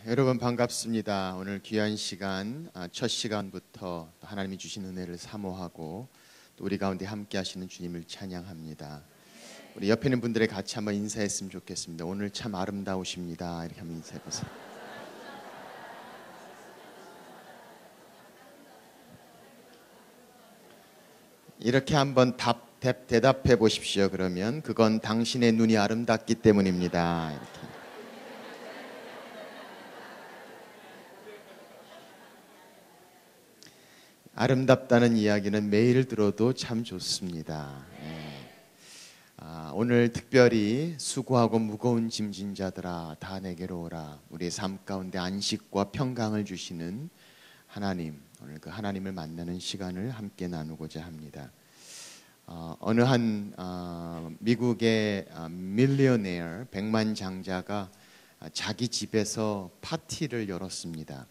여러분 반갑습니다. 오늘 귀한 시간, 첫 시간부터 하나님이 주신 은혜를 사모하고 또 우리 가운데 함께 하시는 주님을 찬양합니다. 우리 옆에 있는 분들에 같이 한번 인사했으면 좋겠습니다. 오늘 참 아름다우십니다. 이렇게 한번 인사해 보세요. 이렇게 한번 대답해 보십시오. 그러면 그건 당신의 눈이 아름답기 때문입니다. 이렇게. 아름답다는 이야기는 매일 들어도 참 좋습니다. 오늘 특별히 수고하고 무거운 짐진 자들아 다 내게로 오라. 우리의 삶 가운데 안식과 평강을 주시는 하나님, 오늘 그 하나님을 만나는 시간을 함께 나누고자 합니다. 어느 한 미국의 밀리어네어 백만장자가 자기 집에서 파티를 열었습니다.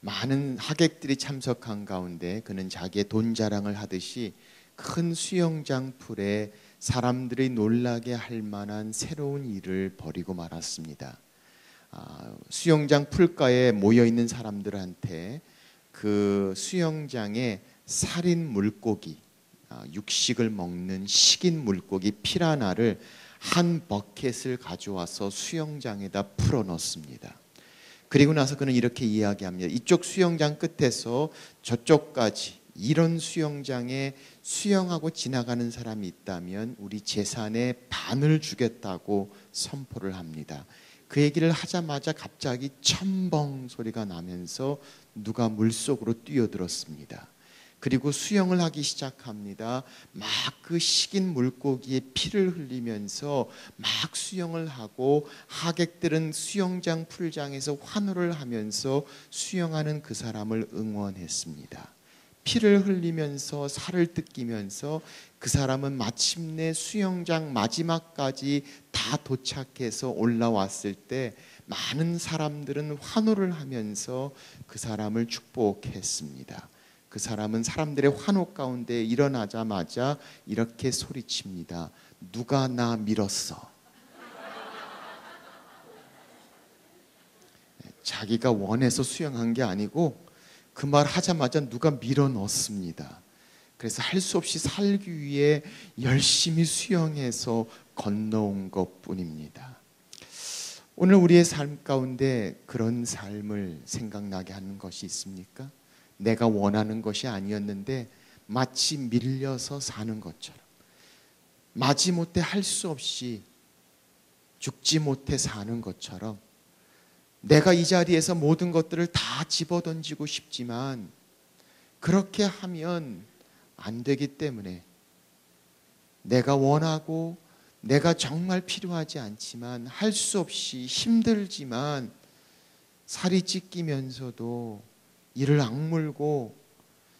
많은 하객들이 참석한 가운데 그는 자기의 돈 자랑을 하듯이 큰 수영장 풀에 사람들이 놀라게 할 만한 새로운 일을 벌이고 말았습니다. 수영장 풀가에 모여있는 사람들한테 그 수영장에 살인 물고기, 육식을 먹는 식인 물고기 피라냐를 한 버켓을 가져와서 수영장에다 풀어넣습니다. 그리고 나서 그는 이렇게 이야기합니다. 이쪽 수영장 끝에서 저쪽까지 이런 수영장에 수영하고 지나가는 사람이 있다면 우리 재산의 반을 주겠다고 선포를 합니다. 그 얘기를 하자마자 갑자기 첨벙 소리가 나면서 누가 물속으로 뛰어들었습니다. 그리고 수영을 하기 시작합니다. 막 그 식인 물고기의 피를 흘리면서 막 수영을 하고 하객들은 수영장 풀장에서 환호를 하면서 수영하는 그 사람을 응원했습니다. 피를 흘리면서 살을 뜯기면서 그 사람은 마침내 수영장 마지막까지 다 도착해서 올라왔을 때 많은 사람들은 환호를 하면서 그 사람을 축복했습니다. 그 사람은 사람들의 환호 가운데 일어나자마자 이렇게 소리칩니다. 누가 나 밀었어? 자기가 원해서 수영한 게 아니고 그 말 하자마자 누가 밀어 넣습니다. 그래서 할 수 없이 살기 위해 열심히 수영해서 건너온 것뿐입니다. 오늘 우리의 삶 가운데 그런 삶을 생각나게 하는 것이 있습니까? 내가 원하는 것이 아니었는데 마치 밀려서 사는 것처럼, 마지못해 할 수 없이 죽지 못해 사는 것처럼, 내가 이 자리에서 모든 것들을 다 집어던지고 싶지만 그렇게 하면 안 되기 때문에 내가 원하고 내가 정말 필요하지 않지만 할 수 없이 힘들지만 살이 찢기면서도 이를 악물고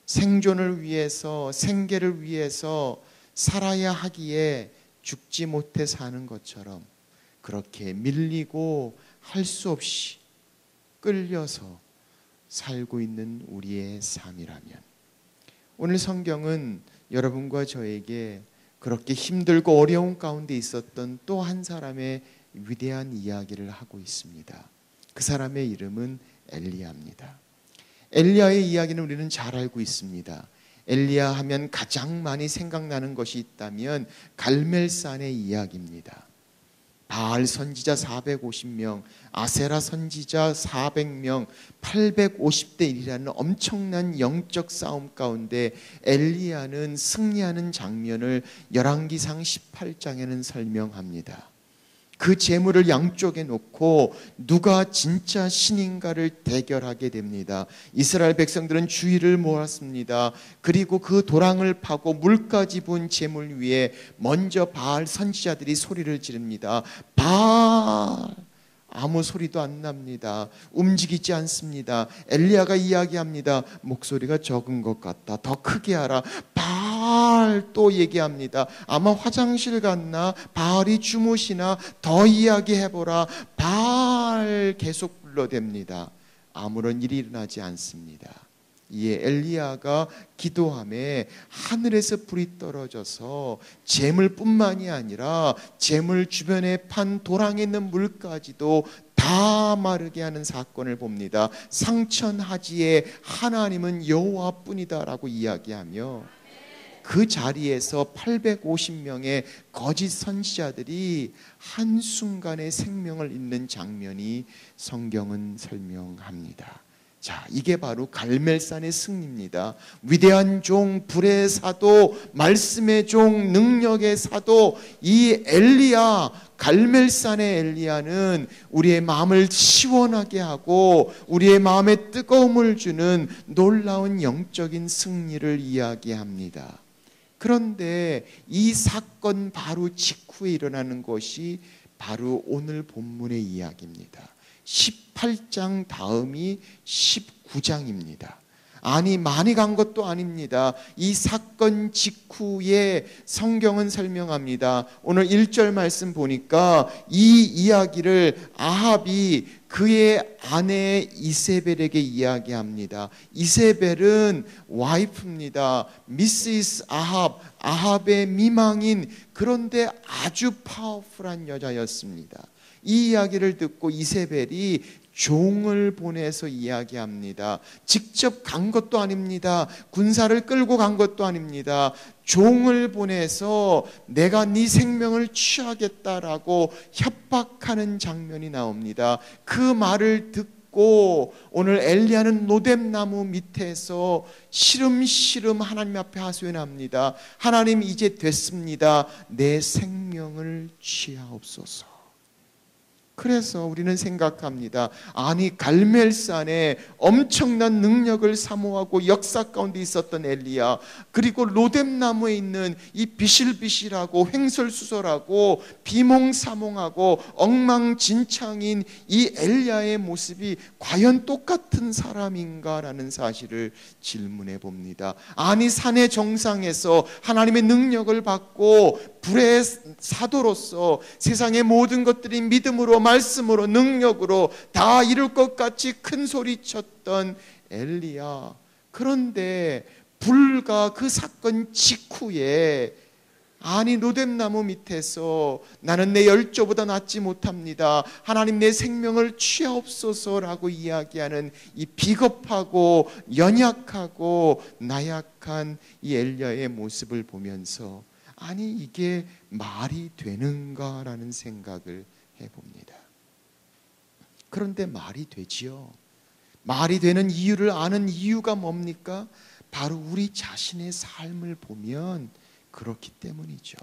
생존을 위해서, 생계를 위해서 살아야 하기에 죽지 못해 사는 것처럼 그렇게 밀리고 할 수 없이 끌려서 살고 있는 우리의 삶이라면, 오늘 성경은 여러분과 저에게 그렇게 힘들고 어려운 가운데 있었던 또 한 사람의 위대한 이야기를 하고 있습니다. 그 사람의 이름은 엘리야입니다. 엘리야의 이야기는 우리는 잘 알고 있습니다. 엘리야 하면 가장 많이 생각나는 것이 있다면 갈멜산의 이야기입니다. 바알 선지자 450명, 아세라 선지자 400명, 850대 1이라는 엄청난 영적 싸움 가운데 엘리야는 승리하는 장면을 열왕기상 18장에는 설명합니다. 그 재물을 양쪽에 놓고 누가 진짜 신인가를 대결하게 됩니다. 이스라엘 백성들은 주의를 모았습니다. 그리고 그 도랑을 파고 물까지 부은 재물 위에 먼저 바알 선지자들이 소리를 지릅니다. 바알! 아무 소리도 안 납니다. 움직이지 않습니다. 엘리야가 이야기합니다. 목소리가 적은 것 같다. 더 크게 하라. 바알 또 얘기합니다. 아마 화장실 갔나? 바알이 주무시나? 더 이야기해보라. 바알 계속 불러댑니다. 아무런 일이 일어나지 않습니다. 이에 엘리야가 기도함에 하늘에서 불이 떨어져서 재물뿐만이 아니라 재물 주변에 판 도랑에 있는 물까지도 다 마르게 하는 사건을 봅니다. 상천하지에 하나님은 여호와뿐이다라고 이야기하며 그 자리에서 850명의 거짓 선지자들이 한순간에 생명을 잃는 장면이 성경은 설명합니다. 자, 이게 바로 갈멜산의 승리입니다. 위대한 종, 불의 사도, 말씀의 종, 능력의 사도, 이 엘리야, 갈멜산의 엘리야는 우리의 마음을 시원하게 하고 우리의 마음에 뜨거움을 주는 놀라운 영적인 승리를 이야기합니다. 그런데 이 사건 바로 직후에 일어나는 것이 바로 오늘 본문의 이야기입니다. 18장 다음이 19장입니다. 아니, 많이 간 것도 아닙니다. 이 사건 직후에 성경은 설명합니다. 오늘 1절 말씀 보니까 이 이야기를 아합이 그의 아내 이세벨에게 이야기합니다. 이세벨은 와이프입니다. 미시스 아합, 아합의 미망인, 그런데 아주 파워풀한 여자였습니다. 이 이야기를 듣고 이세벨이 종을 보내서 이야기합니다. 직접 간 것도 아닙니다. 군사를 끌고 간 것도 아닙니다. 종을 보내서 내가 네 생명을 취하겠다라고 협박하는 장면이 나옵니다. 그 말을 듣고 오늘 엘리야는 로뎀나무 밑에서 시름시름 하나님 앞에 하소연합니다. 하나님, 이제 됐습니다. 내 생명을 취하옵소서. 그래서 우리는 생각합니다. 아니, 갈멜산에 엄청난 능력을 사모하고 역사 가운데 있었던 엘리야, 그리고 로뎀나무에 있는 이 비실비실하고 횡설수설하고 비몽사몽하고 엉망진창인 이 엘리야의 모습이 과연 똑같은 사람인가라는 사실을 질문해 봅니다. 아니, 산의 정상에서 하나님의 능력을 받고 불의 사도로서 세상의 모든 것들이 믿음으로, 말씀으로, 능력으로 다 이룰 것 같이 큰 소리 쳤던 엘리야, 그런데 불과 그 사건 직후에 아니, 로뎀나무 밑에서 나는 내 열조보다 낫지 못합니다. 하나님, 내 생명을 취하옵소서라고 이야기하는 이 비겁하고 연약하고 나약한 이 엘리야의 모습을 보면서 아니, 이게 말이 되는가라는 생각을 해봅니다. 그런데 말이 되지요. 말이 되는 이유를 아는 이유가 뭡니까? 바로 우리 자신의 삶을 보면 그렇기 때문이죠.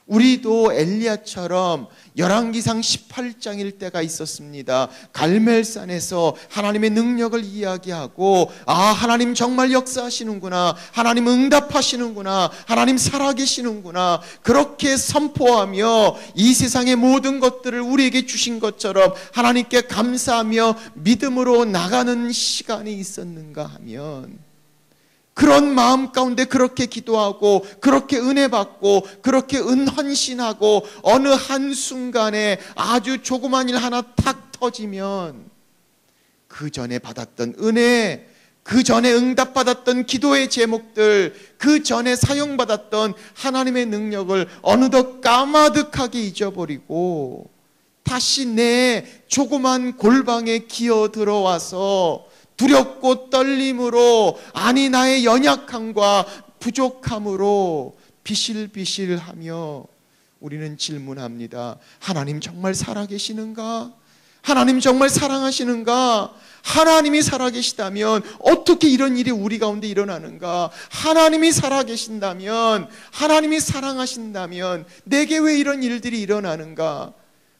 우리도 엘리야처럼 열왕기상 18장일 때가 있었습니다. 갈멜산에서 하나님의 능력을 이야기하고, 아, 하나님 정말 역사하시는구나, 하나님 응답하시는구나, 하나님 살아계시는구나, 그렇게 선포하며 이 세상의 모든 것들을 우리에게 주신 것처럼 하나님께 감사하며 믿음으로 나가는 시간이 있었는가 하면, 그런 마음 가운데 그렇게 기도하고 그렇게 은혜 받고 그렇게 헌신하고 어느 한순간에 아주 조그만 일 하나 탁 터지면 그 전에 받았던 은혜, 그 전에 응답받았던 기도의 제목들, 그 전에 사용받았던 하나님의 능력을 어느덧 까마득하게 잊어버리고 다시 내 조그만 골방에 기어 들어와서 두렵고 떨림으로, 아니, 나의 연약함과 부족함으로 비실비실하며 우리는 질문합니다. 하나님 정말 살아계시는가? 하나님 정말 사랑하시는가? 하나님이 살아계시다면 어떻게 이런 일이 우리 가운데 일어나는가? 하나님이 살아계신다면, 하나님이 사랑하신다면 내게 왜 이런 일들이 일어나는가?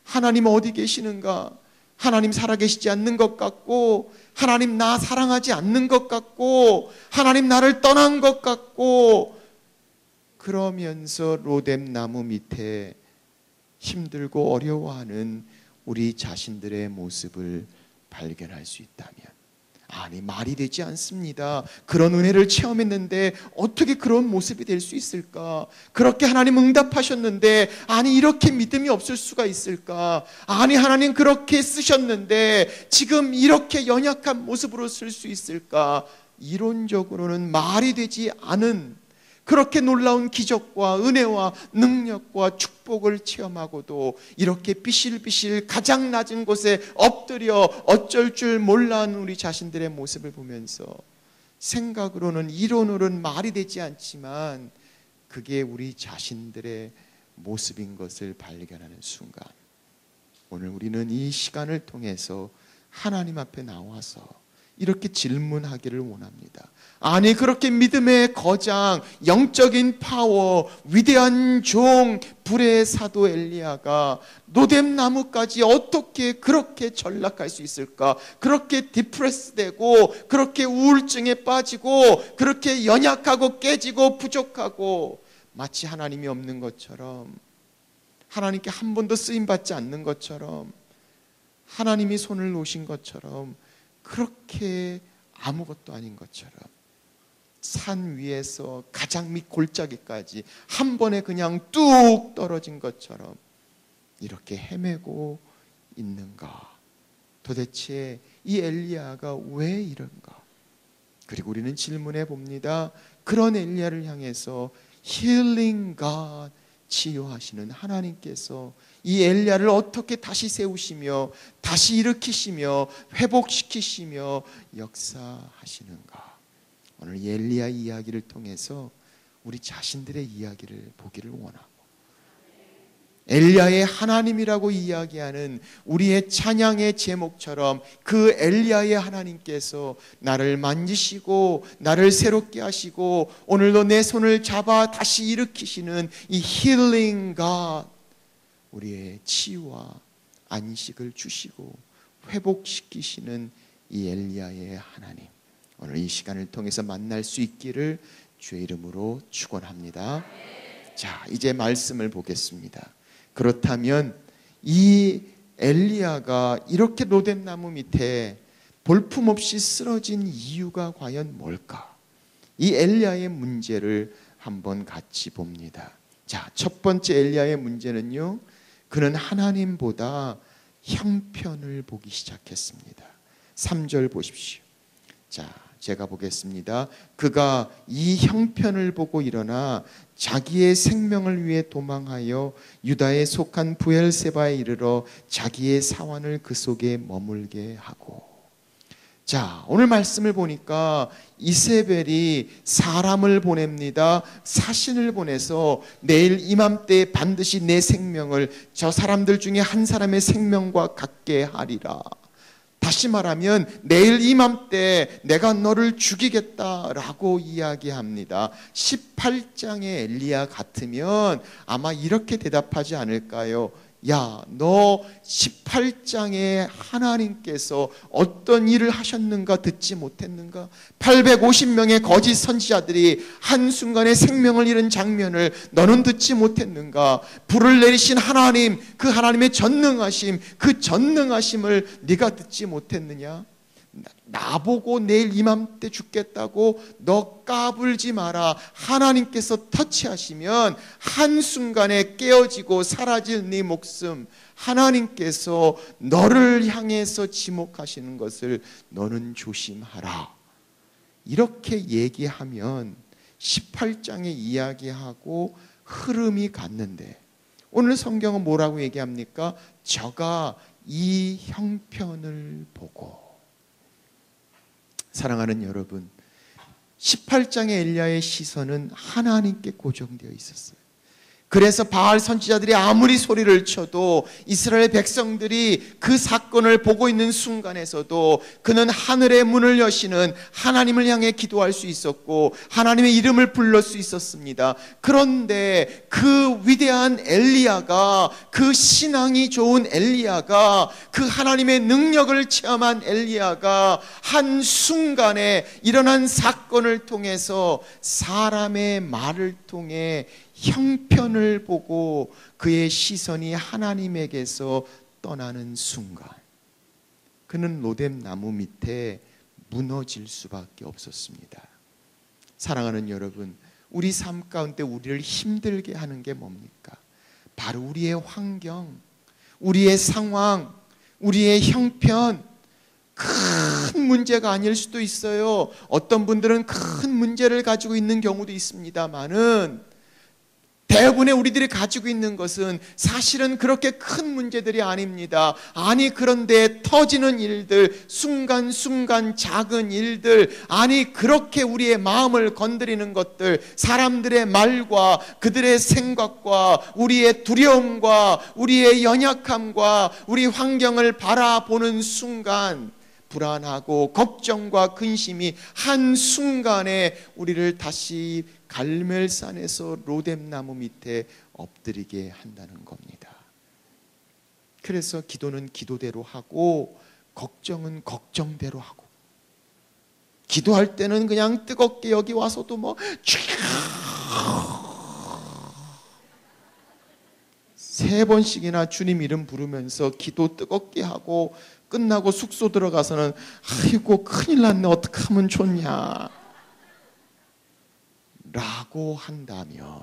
하나님 어디 계시는가? 하나님 살아계시지 않는 것 같고, 하나님 나 사랑하지 않는 것 같고, 하나님 나를 떠난 것 같고, 그러면서 로뎀나무 밑에 힘들고 어려워하는 우리 자신들의 모습을 발견할 수 있다면, 아니, 말이 되지 않습니다. 그런 은혜를 체험했는데 어떻게 그런 모습이 될 수 있을까? 그렇게 하나님 응답하셨는데 아니, 이렇게 믿음이 없을 수가 있을까? 아니, 하나님 그렇게 쓰셨는데 지금 이렇게 연약한 모습으로 쓸 수 있을까? 이론적으로는 말이 되지 않은 그렇게 놀라운 기적과 은혜와 능력과 축복을 체험하고도 이렇게 비실비실 가장 낮은 곳에 엎드려 어쩔 줄 몰라 하는 우리 자신들의 모습을 보면서 생각으로는 이론으로는 말이 되지 않지만 그게 우리 자신들의 모습인 것을 발견하는 순간, 오늘 우리는 이 시간을 통해서 하나님 앞에 나와서 이렇게 질문하기를 원합니다. 아니, 그렇게 믿음의 거장, 영적인 파워, 위대한 종, 불의 사도 엘리야가 노뎀 나무까지 어떻게 그렇게 전락할 수 있을까? 그렇게 디프레스되고, 그렇게 우울증에 빠지고, 그렇게 연약하고 깨지고 부족하고, 마치 하나님이 없는 것처럼, 하나님께 한 번도 쓰임받지 않는 것처럼, 하나님이 손을 놓으신 것처럼, 그렇게 아무것도 아닌 것처럼, 산 위에서 가장 밑 골짜기까지 한 번에 그냥 뚝 떨어진 것처럼 이렇게 헤매고 있는가? 도대체 이 엘리야가 왜 이런가? 그리고 우리는 질문해 봅니다. 그런 엘리야를 향해서 Healing God, 치유하시는 하나님께서 이 엘리야를 어떻게 다시 세우시며 다시 일으키시며 회복시키시며 역사하시는가? 오늘 이 엘리야 이야기를 통해서 우리 자신들의 이야기를 보기를 원하고, 엘리야의 하나님이라고 이야기하는 우리의 찬양의 제목처럼 그 엘리야의 하나님께서 나를 만지시고 나를 새롭게 하시고 오늘도 내 손을 잡아 다시 일으키시는 이 Healing God, 우리의 치유와 안식을 주시고 회복시키시는 이 엘리야의 하나님, 오늘 이 시간을 통해서 만날 수 있기를 주의 이름으로 축원합니다. 자, 이제 말씀을 보겠습니다. 그렇다면 이 엘리야가 이렇게 로뎀 나무 밑에 볼품없이 쓰러진 이유가 과연 뭘까? 이 엘리야의 문제를 한번 같이 봅니다. 자, 첫 번째 엘리야의 문제는요, 그는 하나님보다 형편을 보기 시작했습니다. 3절 보십시오. 자, 제가 보겠습니다. 그가 이 형편을 보고 일어나 자기의 생명을 위해 도망하여 유다에 속한 브엘세바에 이르러 자기의 사환을 그 속에 머물게 하고. 자, 오늘 말씀을 보니까 이세벨이 사람을 보냅니다. 사신을 보내서 내일 이맘때 반드시 내 생명을 저 사람들 중에 한 사람의 생명과 같게 하리라. 다시 말하면 내일 이맘때 내가 너를 죽이겠다라고 이야기합니다. 18장의 엘리야 같으면 아마 이렇게 대답하지 않을까요? 야, 너 18장에 하나님께서 어떤 일을 하셨는가 듣지 못했는가? 850명의 거짓 선지자들이 한순간에 생명을 잃은 장면을 너는 듣지 못했는가? 불을 내리신 하나님, 그 하나님의 전능하심, 그 전능하심을 네가 듣지 못했느냐? 나보고 내일 이맘때 죽겠다고 너 까불지 마라. 하나님께서 터치하시면 한순간에 깨어지고 사라질 네 목숨, 하나님께서 너를 향해서 지목하시는 것을 너는 조심하라. 이렇게 얘기하면 18장에 이야기하고 흐름이 갔는데, 오늘 성경은 뭐라고 얘기합니까? 저가 이 형편을 보고. 사랑하는 여러분, 18장의 엘리야의 시선은 하나님께 고정되어 있었어요. 그래서 바알 선지자들이 아무리 소리를 쳐도 이스라엘 백성들이 그 사건을 보고 있는 순간에서도 그는 하늘의 문을 여시는 하나님을 향해 기도할 수 있었고 하나님의 이름을 부를 수 있었습니다. 그런데 그 위대한 엘리야가, 그 신앙이 좋은 엘리야가, 그 하나님의 능력을 체험한 엘리야가 한순간에 일어난 사건을 통해서 사람의 말을 통해 형편을 보고 그의 시선이 하나님에게서 떠나는 순간, 그는 로뎀 나무 밑에 무너질 수밖에 없었습니다. 사랑하는 여러분, 우리 삶 가운데 우리를 힘들게 하는 게 뭡니까? 바로 우리의 환경, 우리의 상황, 우리의 형편, 큰 큰 문제가 아닐 수도 있어요. 어떤 분들은 큰 문제를 가지고 있는 경우도 있습니다만은 대부분의 우리들이 가지고 있는 것은 사실은 그렇게 큰 문제들이 아닙니다. 아니, 그런데 터지는 일들, 순간순간 작은 일들, 아니 그렇게 우리의 마음을 건드리는 것들, 사람들의 말과 그들의 생각과 우리의 두려움과 우리의 연약함과 우리 환경을 바라보는 순간 불안하고 걱정과 근심이 한순간에 우리를 다시 갈멜산에서 로뎀나무 밑에 엎드리게 한다는 겁니다. 그래서 기도는 기도대로 하고 걱정은 걱정대로 하고, 기도할 때는 그냥 뜨겁게 여기 와서도 뭐 세 번씩이나 주님 이름 부르면서 기도 뜨겁게 하고 끝나고 숙소 들어가서는 아이고 큰일 났네, 어떻게 하면 좋냐 라고 한다면,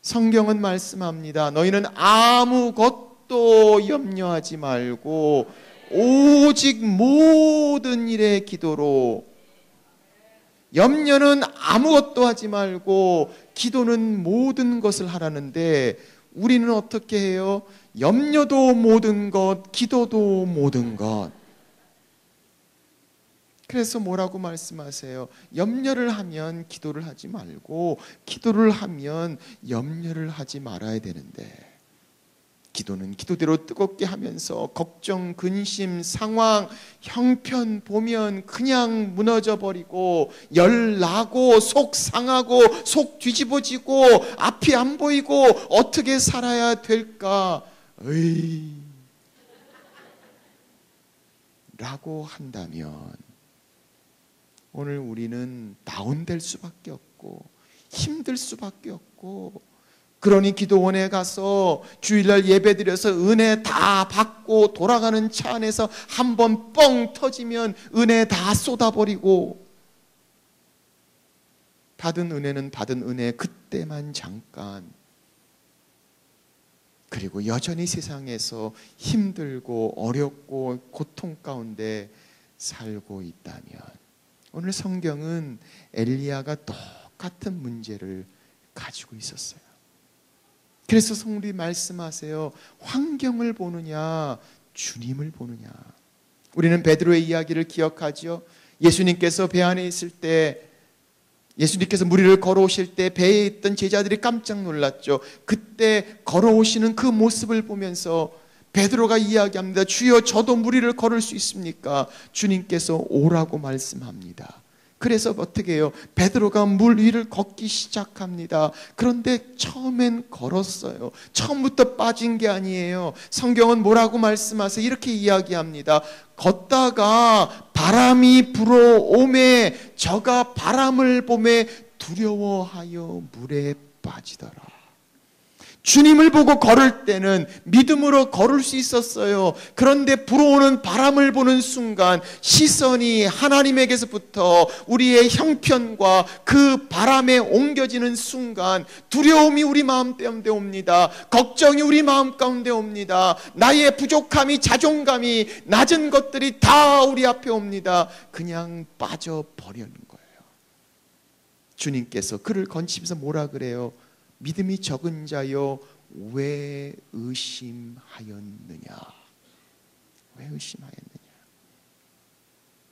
성경은 말씀합니다. 너희는 아무것도 염려하지 말고 오직 모든 일에 기도로. 염려는 아무것도 하지 말고 기도는 모든 것을 하라는데, 우리는 어떻게 해요? 염려도 모든 것, 기도도 모든 것. 그래서 뭐라고 말씀하세요? 염려를 하면 기도를 하지 말고 기도를 하면 염려를 하지 말아야 되는데, 기도는 기도대로 뜨겁게 하면서 걱정, 근심, 상황, 형편 보면 그냥 무너져 버리고 열 나고 속 상하고 속 뒤집어지고 앞이 안 보이고 어떻게 살아야 될까? 라고 한다면 오늘 우리는 다운될 수밖에 없고 힘들 수밖에 없고, 그러니 기도원에 가서 주일날 예배드려서 은혜 다 받고 돌아가는 차 안에서 한번 뻥 터지면 은혜 다 쏟아버리고, 받은 은혜는 받은 은혜 그때만 잠깐, 그리고 여전히 세상에서 힘들고 어렵고 고통 가운데 살고 있다면, 오늘 성경은 엘리야가 똑같은 문제를 가지고 있었어요. 그래서 성령이 말씀하세요. 환경을 보느냐 주님을 보느냐. 우리는 베드로의 이야기를 기억하죠. 예수님께서 배 안에 있을 때, 예수님께서 무리를 걸어오실 때 배에 있던 제자들이 깜짝 놀랐죠. 그때 걸어오시는 그 모습을 보면서 베드로가 이야기합니다. 주여, 저도 무리를 걸을 수 있습니까? 주님께서 오라고 말씀합니다. 그래서 어떻게 해요? 베드로가 물 위를 걷기 시작합니다. 그런데 처음엔 걸었어요. 처음부터 빠진 게 아니에요. 성경은 뭐라고 말씀하세요? 이렇게 이야기합니다. 걷다가 바람이 불어오매 저가 바람을 보매 두려워하여 물에 빠지더라. 주님을 보고 걸을 때는 믿음으로 걸을 수 있었어요. 그런데 불어오는 바람을 보는 순간 시선이 하나님에게서부터 우리의 형편과 그 바람에 옮겨지는 순간 두려움이 우리 마음 가운데 옵니다. 걱정이 우리 마음 가운데 옵니다. 나의 부족함이, 자존감이, 낮은 것들이 다 우리 앞에 옵니다. 그냥 빠져버리는 거예요. 주님께서 그를 건지면서 뭐라 그래요? 믿음이 적은 자여 왜 의심하였느냐? 왜 의심하였느냐?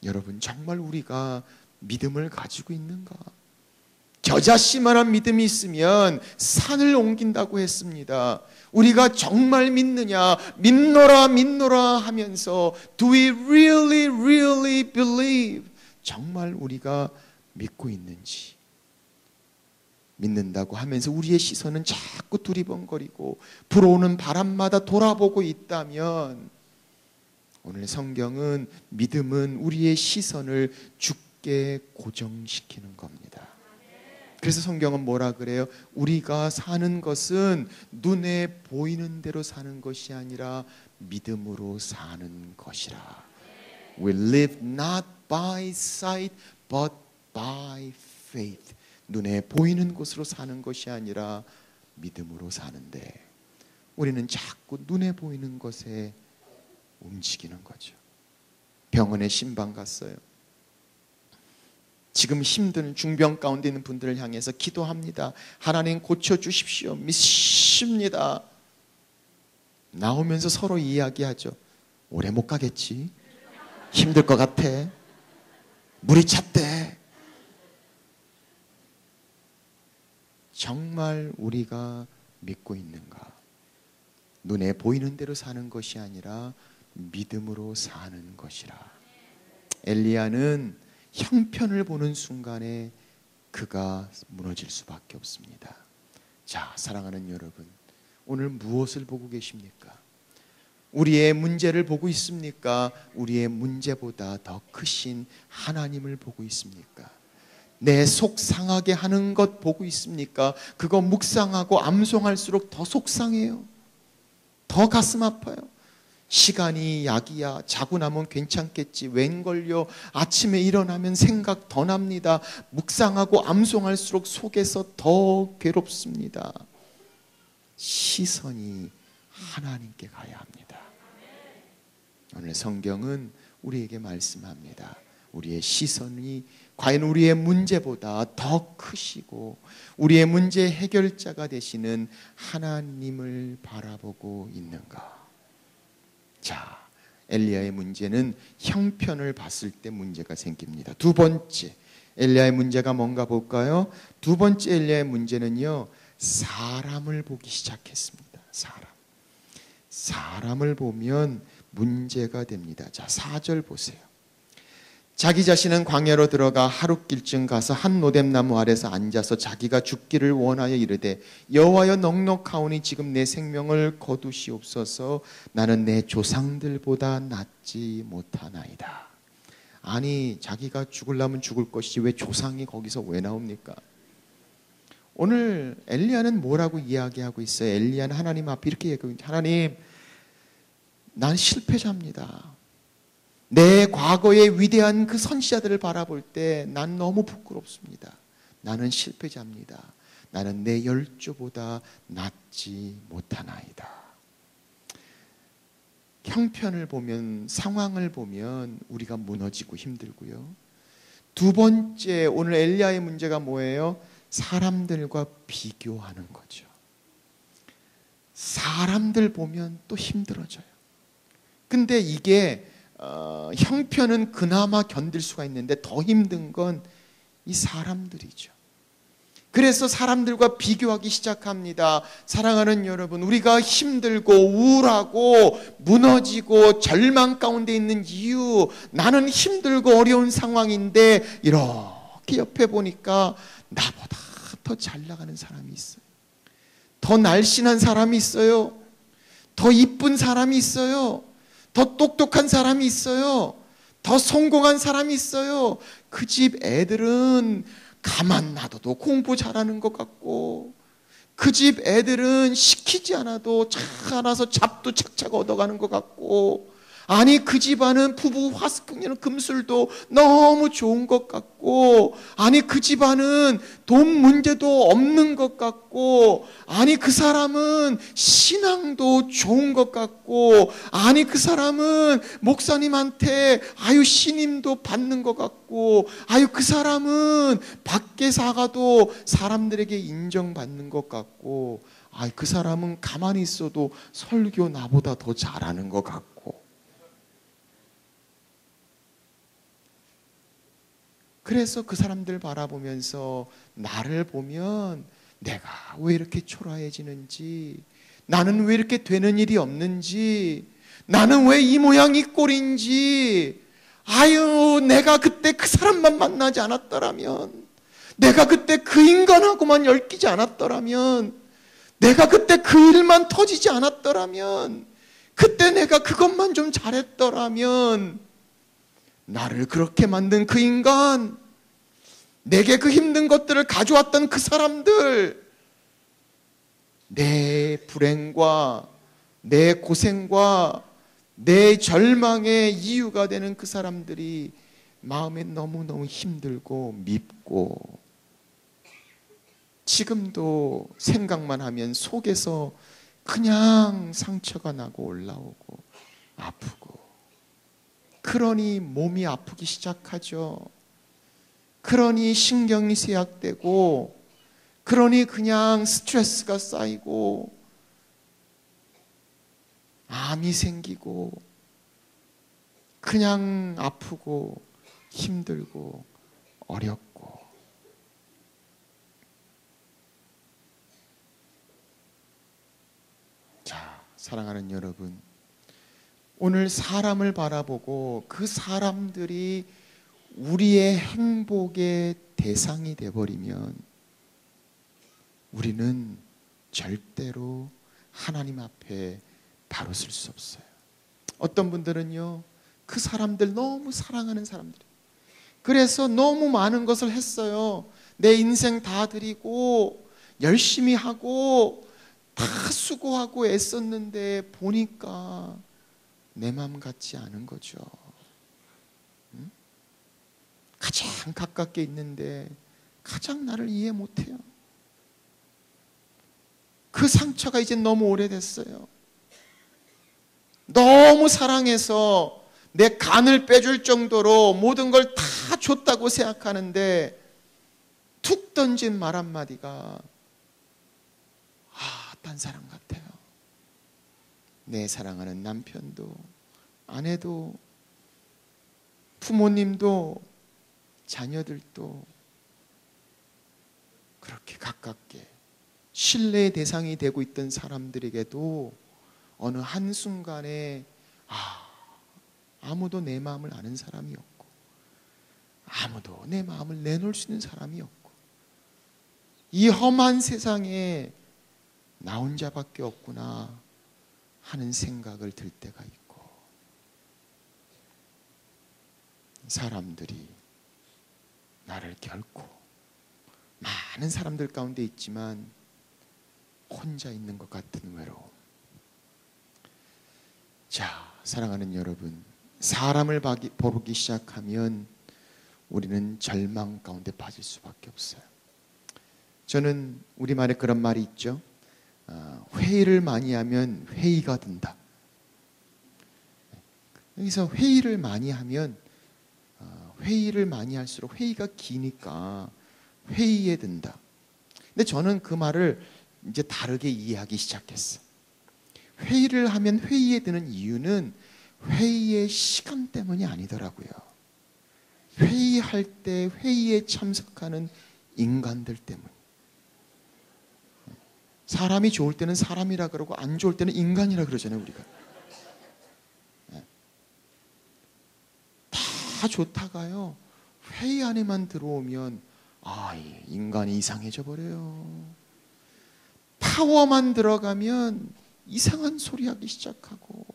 여러분, 정말 우리가 믿음을 가지고 있는가? 겨자씨만한 믿음이 있으면 산을 옮긴다고 했습니다. 우리가 정말 믿느냐? 믿노라 믿노라 하면서 Do we really really believe? 정말 우리가 믿고 있는지, 믿는다고 하면서 우리의 시선은 자꾸 두리번거리고 불어오는 바람마다 돌아보고 있다면, 오늘 성경은 믿음은 우리의 시선을 주께 고정시키는 겁니다. 그래서 성경은 뭐라 그래요? 우리가 사는 것은 눈에 보이는 대로 사는 것이 아니라 믿음으로 사는 것이라. We live not by sight but by faith. 눈에 보이는 곳으로 사는 것이 아니라 믿음으로 사는데, 우리는 자꾸 눈에 보이는 것에 움직이는 거죠. 병원에 신방 갔어요. 지금 힘든 중병 가운데 있는 분들을 향해서 기도합니다. 하나님 고쳐주십시오. 믿습니다. 나오면서 서로 이야기하죠. 오래 못 가겠지. 힘들 것 같아. 물이 찼대. 정말 우리가 믿고 있는가? 눈에 보이는 대로 사는 것이 아니라 믿음으로 사는 것이라. 엘리야는 형편을 보는 순간에 그가 무너질 수밖에 없습니다. 자, 사랑하는 여러분, 오늘 무엇을 보고 계십니까? 우리의 문제를 보고 있습니까? 우리의 문제보다 더 크신 하나님을 보고 있습니까? 내 속 상하게 하는 것 보고 있습니까? 그거 묵상하고 암송할수록 더 속상해요. 더 가슴 아파요. 시간이 약이야. 자고 나면 괜찮겠지. 웬걸요. 아침에 일어나면 생각 더 납니다. 묵상하고 암송할수록 속에서 더 괴롭습니다. 시선이 하나님께 가야 합니다. 오늘 성경은 우리에게 말씀합니다. 우리의 시선이 과연 우리의 문제보다 더 크시고 우리의 문제 해결자가 되시는 하나님을 바라보고 있는가? 자, 엘리야의 문제는 형편을 봤을 때 문제가 생깁니다. 두 번째, 엘리야의 문제가 뭔가 볼까요? 두 번째 엘리야의 문제는요, 사람을 보기 시작했습니다. 사람을 보면 문제가 됩니다. 자, 4절 보세요. 자기 자신은 광야로 들어가 하룻길쯤 가서 한 노뎀나무 아래서 앉아서 자기가 죽기를 원하여 이르되 여호와여 넉넉하오니 지금 내 생명을 거두시옵소서. 나는 내 조상들보다 낫지 못하나이다. 아니, 자기가 죽으려면 죽을 것이지 왜 조상이 거기서 왜 나옵니까? 오늘 엘리야는 뭐라고 이야기하고 있어요? 엘리야는 하나님 앞에 이렇게 얘기합니다. 하나님, 난 실패자입니다. 내 과거의 위대한 그 선지자들을 바라볼 때 난 너무 부끄럽습니다. 나는 실패자입니다. 나는 내 열조보다 낫지 못하나이다. 형편을 보면, 상황을 보면 우리가 무너지고 힘들고요. 두 번째, 오늘 엘리야의 문제가 뭐예요? 사람들과 비교하는 거죠. 사람들 보면 또 힘들어져요. 근데 이게 형편은 그나마 견딜 수가 있는데 더 힘든 건 이 사람들이죠. 그래서 사람들과 비교하기 시작합니다. 사랑하는 여러분, 우리가 힘들고 우울하고 무너지고 절망 가운데 있는 이유, 나는 힘들고 어려운 상황인데 이렇게 옆에 보니까 나보다 더 잘 나가는 사람이 있어요. 더 날씬한 사람이 있어요. 더 이쁜 사람이 있어요. 더 똑똑한 사람이 있어요. 더 성공한 사람이 있어요. 그 집 애들은 가만 놔둬도 공부 잘하는 것 같고, 그 집 애들은 시키지 않아도 잘 알아서 잡도 착착 얻어가는 것 같고, 아니 그 집안은 부부 화석경이는 금술도 너무 좋은 것 같고, 아니 그 집안은 돈 문제도 없는 것 같고, 아니 그 사람은 신앙도 좋은 것 같고, 아니 그 사람은 목사님한테 아유 신임도 받는 것 같고, 아유 그 사람은 밖에 사가도 사람들에게 인정받는 것 같고, 아유 그 사람은 가만히 있어도 설교 나보다 더 잘하는 것 같고. 그래서 그 사람들 바라보면서 나를 보면 내가 왜 이렇게 초라해지는지, 나는 왜 이렇게 되는 일이 없는지, 나는 왜 이 모양 이 꼴인지, 아유 내가 그때 그 사람만 만나지 않았더라면, 내가 그때 그 인간하고만 엮이지 않았더라면, 내가 그때 그 일만 터지지 않았더라면, 그때 내가 그것만 좀 잘했더라면, 나를 그렇게 만든 그 인간, 내게 그 힘든 것들을 가져왔던 그 사람들, 내 불행과 내 고생과 내 절망의 이유가 되는 그 사람들이 마음에 너무너무 힘들고 밉고, 지금도 생각만 하면 속에서 그냥 상처가 나고 올라오고 아프고, 그러니 몸이 아프기 시작하죠. 그러니 신경이 쇠약되고, 그러니 그냥 스트레스가 쌓이고, 암이 생기고, 그냥 아프고 힘들고 어렵고. 자, 사랑하는 여러분, 오늘 사람을 바라보고 그 사람들이 우리의 행복의 대상이 되어버리면 우리는 절대로 하나님 앞에 바로 설 수 없어요. 어떤 분들은요, 그 사람들 너무 사랑하는 사람들, 그래서 너무 많은 것을 했어요. 내 인생 다 드리고 열심히 하고 다 수고하고 애썼는데 보니까 내 마음 같지 않은 거죠. 응? 가장 가깝게 있는데 가장 나를 이해 못해요. 그 상처가 이제 너무 오래됐어요. 너무 사랑해서 내 간을 빼줄 정도로 모든 걸 다 줬다고 생각하는데 툭 던진 말 한마디가 딴 사람 같아요. 내 사랑하는 남편도, 아내도, 부모님도, 자녀들도 그렇게 가깝게 신뢰의 대상이 되고 있던 사람들에게도 어느 한순간에 아무도 내 마음을 아는 사람이 없고, 아무도 내 마음을 내놓을 수 있는 사람이 없고, 이 험한 세상에 나 혼자밖에 없구나 하는 생각을 들 때가 있고, 사람들이 나를 결코, 많은 사람들 가운데 있지만 혼자 있는 것 같은 외로움. 자, 사랑하는 여러분, 사람을 보기 시작하면 우리는 절망 가운데 빠질 수밖에 없어요. 저는 우리말에 그런 말이 있죠. 회의를 많이 하면 회의가 든다. 여기서 회의를 많이 하면 회의를 많이 할수록 회의가 기니까 회의에 든다. 근데 저는 그 말을 이제 다르게 이해하기 시작했어요. 회의를 하면 회의에 드는 이유는 회의의 시간 때문이 아니더라고요. 회의할 때 회의에 참석하는 인간들 때문. 사람이 좋을 때는 사람이라 그러고 안 좋을 때는 인간이라 그러잖아요, 우리가. 다 좋다가요, 회의 안에만 들어오면 인간이 이상해져 버려요. 파워만 들어가면 이상한 소리 하기 시작하고,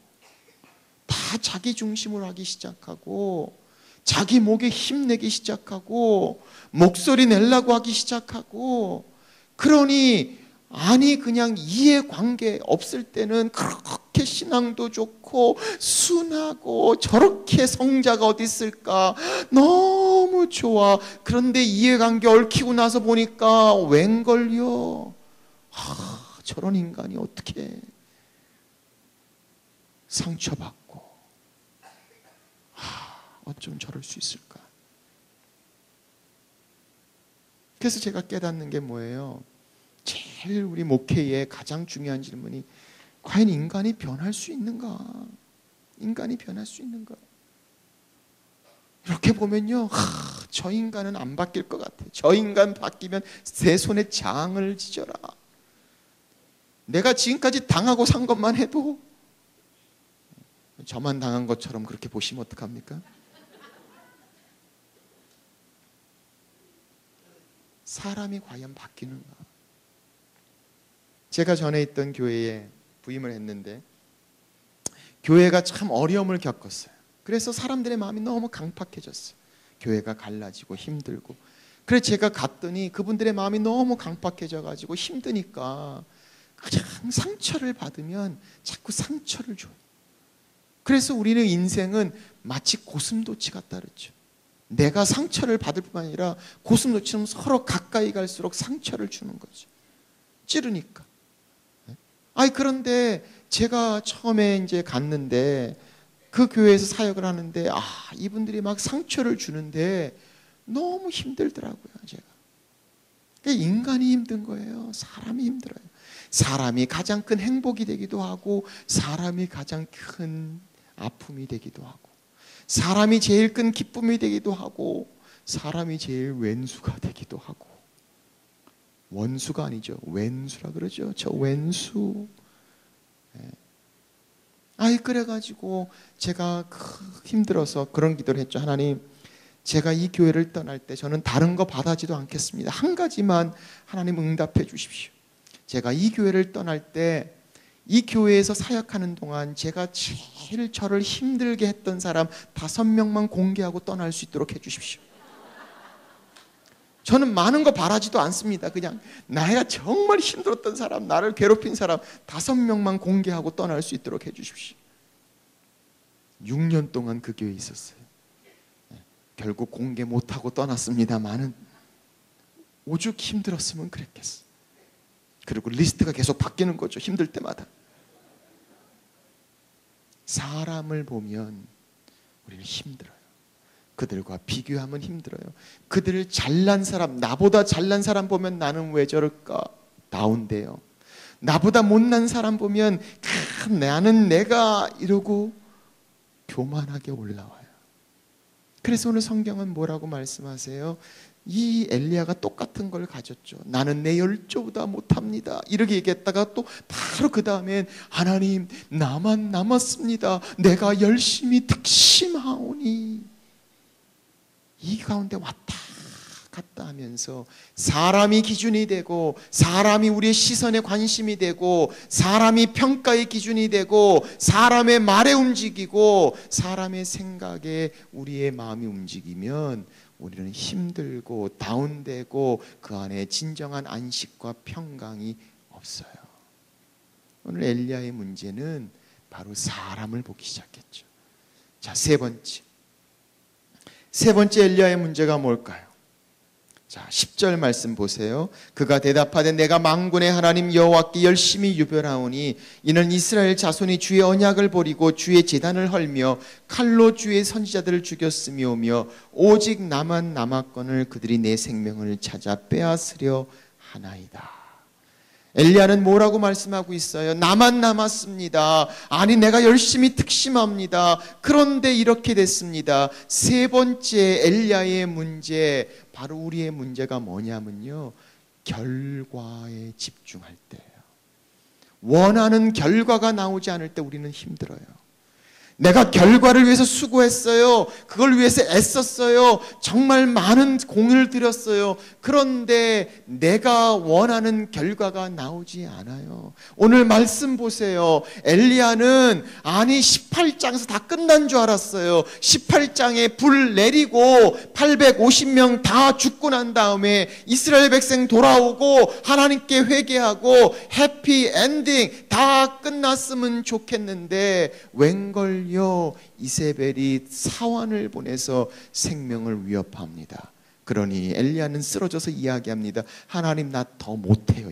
다 자기 중심으로 하기 시작하고, 자기 목에 힘내기 시작하고, 목소리 내려고 하기 시작하고, 그러니 그냥 이해관계 없을 때는 그렇게 신앙도 좋고 순하고 저렇게 성자가 어디 있을까, 너무 좋아. 그런데 이해관계 얽히고 나서 보니까 웬걸요, 저런 인간이 어떻게 상처받고 어쩜 저럴 수 있을까. 그래서 제가 깨닫는 게 뭐예요? 제일 우리 목회의 가장 중요한 질문이, 과연 인간이 변할 수 있는가? 인간이 변할 수 있는가? 이렇게 보면요, 저 인간은 안 바뀔 것 같아. 저 인간 바뀌면 내 손에 장을 지져라. 내가 지금까지 당하고 산 것만 해도 저만 당한 것처럼 그렇게 보시면 어떡합니까? 사람이 과연 바뀌는가? 제가 전에 있던 교회에 부임을 했는데 교회가 참 어려움을 겪었어요. 그래서 사람들의 마음이 너무 강팍해졌어요. 교회가 갈라지고 힘들고. 그래서 제가 갔더니 그분들의 마음이 너무 강팍해져가지고 힘드니까 그냥 상처를 받으면 자꾸 상처를 줘요. 그래서 우리는 인생은 마치 고슴도치 같다 그랬죠. 내가 상처를 받을 뿐만 아니라 고슴도치는 서로 가까이 갈수록 상처를 주는 거죠. 찌르니까. 그런데 제가 처음에 이제 갔는데 그 교회에서 사역을 하는데 이분들이 막 상처를 주는데 너무 힘들더라고요. 제가 인간이 힘든 거예요. 사람이 힘들어요. 사람이 가장 큰 행복이 되기도 하고 사람이 가장 큰 아픔이 되기도 하고 사람이 제일 큰 기쁨이 되기도 하고 사람이 제일 왼수가 되기도 하고 원수가 아니죠. 왼수라 그러죠. 저 왼수. 그래가지고 제가 힘들어서 그런 기도를 했죠. 하나님, 제가 이 교회를 떠날 때 저는 다른 거 바라지도 않겠습니다. 한 가지만 하나님 응답해 주십시오. 제가 이 교회를 떠날 때 이 교회에서 사역하는 동안 제가 제일 저를 힘들게 했던 사람 5명만 공개하고 떠날 수 있도록 해 주십시오. 저는 많은 거 바라지도 않습니다. 그냥 내가 정말 힘들었던 사람, 나를 괴롭힌 사람 5명만 공개하고 떠날 수 있도록 해 주십시오. 6년 동안 그 교회에 있었어요. 결국 공개 못하고 떠났습니다만은 오죽 힘들었으면 그랬겠어. 그리고 리스트가 계속 바뀌는 거죠. 힘들 때마다. 사람을 보면 우리는 힘들어요. 그들과 비교하면 힘들어요. 그들을 잘난 사람, 나보다 잘난 사람 보면 나는 왜 저럴까? 다운돼요. 나보다 못난 사람 보면 나는 내가 이러고 교만하게 올라와요. 그래서 오늘 성경은 뭐라고 말씀하세요? 이 엘리야가 똑같은 걸 가졌죠. 나는 내 열조보다 못합니다. 이렇게 얘기했다가 또 바로 그 다음엔 하나님 나만 남았습니다. 내가 열심히 득심하오니. 이 가운데 왔다 갔다 하면서 사람이 기준이 되고 사람이 우리의 시선에 관심이 되고 사람이 평가의 기준이 되고 사람의 말에 움직이고 사람의 생각에 우리의 마음이 움직이면 우리는 힘들고 다운되고 그 안에 진정한 안식과 평강이 없어요. 오늘 엘리야의 문제는 바로 사람을 보기 시작했죠. 자, 세 번째 엘리야의 문제가 뭘까요? 자, 10절 말씀 보세요. 그가 대답하되 내가 만군의 하나님 여호와께 열심히 유별하오니 이는 이스라엘 자손이 주의 언약을 버리고 주의 제단을 헐며 칼로 주의 선지자들을 죽였으며며 오직 나만 남았거늘 그들이 내 생명을 찾아 빼앗으려 하나이다. 엘리야는 뭐라고 말씀하고 있어요? 나만 남았습니다. 아니 내가 열심히 특심합니다. 그런데 이렇게 됐습니다. 세 번째 엘리야의 문제, 바로 우리의 문제가 뭐냐면요, 결과에 집중할 때예요. 원하는 결과가 나오지 않을 때 우리는 힘들어요. 내가 결과를 위해서 수고했어요. 그걸 위해서 애썼어요. 정말 많은 공을 들였어요. 그런데 내가 원하는 결과가 나오지 않아요. 오늘 말씀 보세요. 엘리야는 18장에서 다 끝난 줄 알았어요. 18장에 불 내리고 850명 다 죽고 난 다음에 이스라엘 백성 돌아오고 하나님께 회개하고 해피 엔딩 다 끝났으면 좋겠는데 웬걸 이세벨이 사환을 보내서 생명을 위협합니다. 그러니 엘리야는 쓰러져서 이야기합니다. 하나님 나 더 못해요.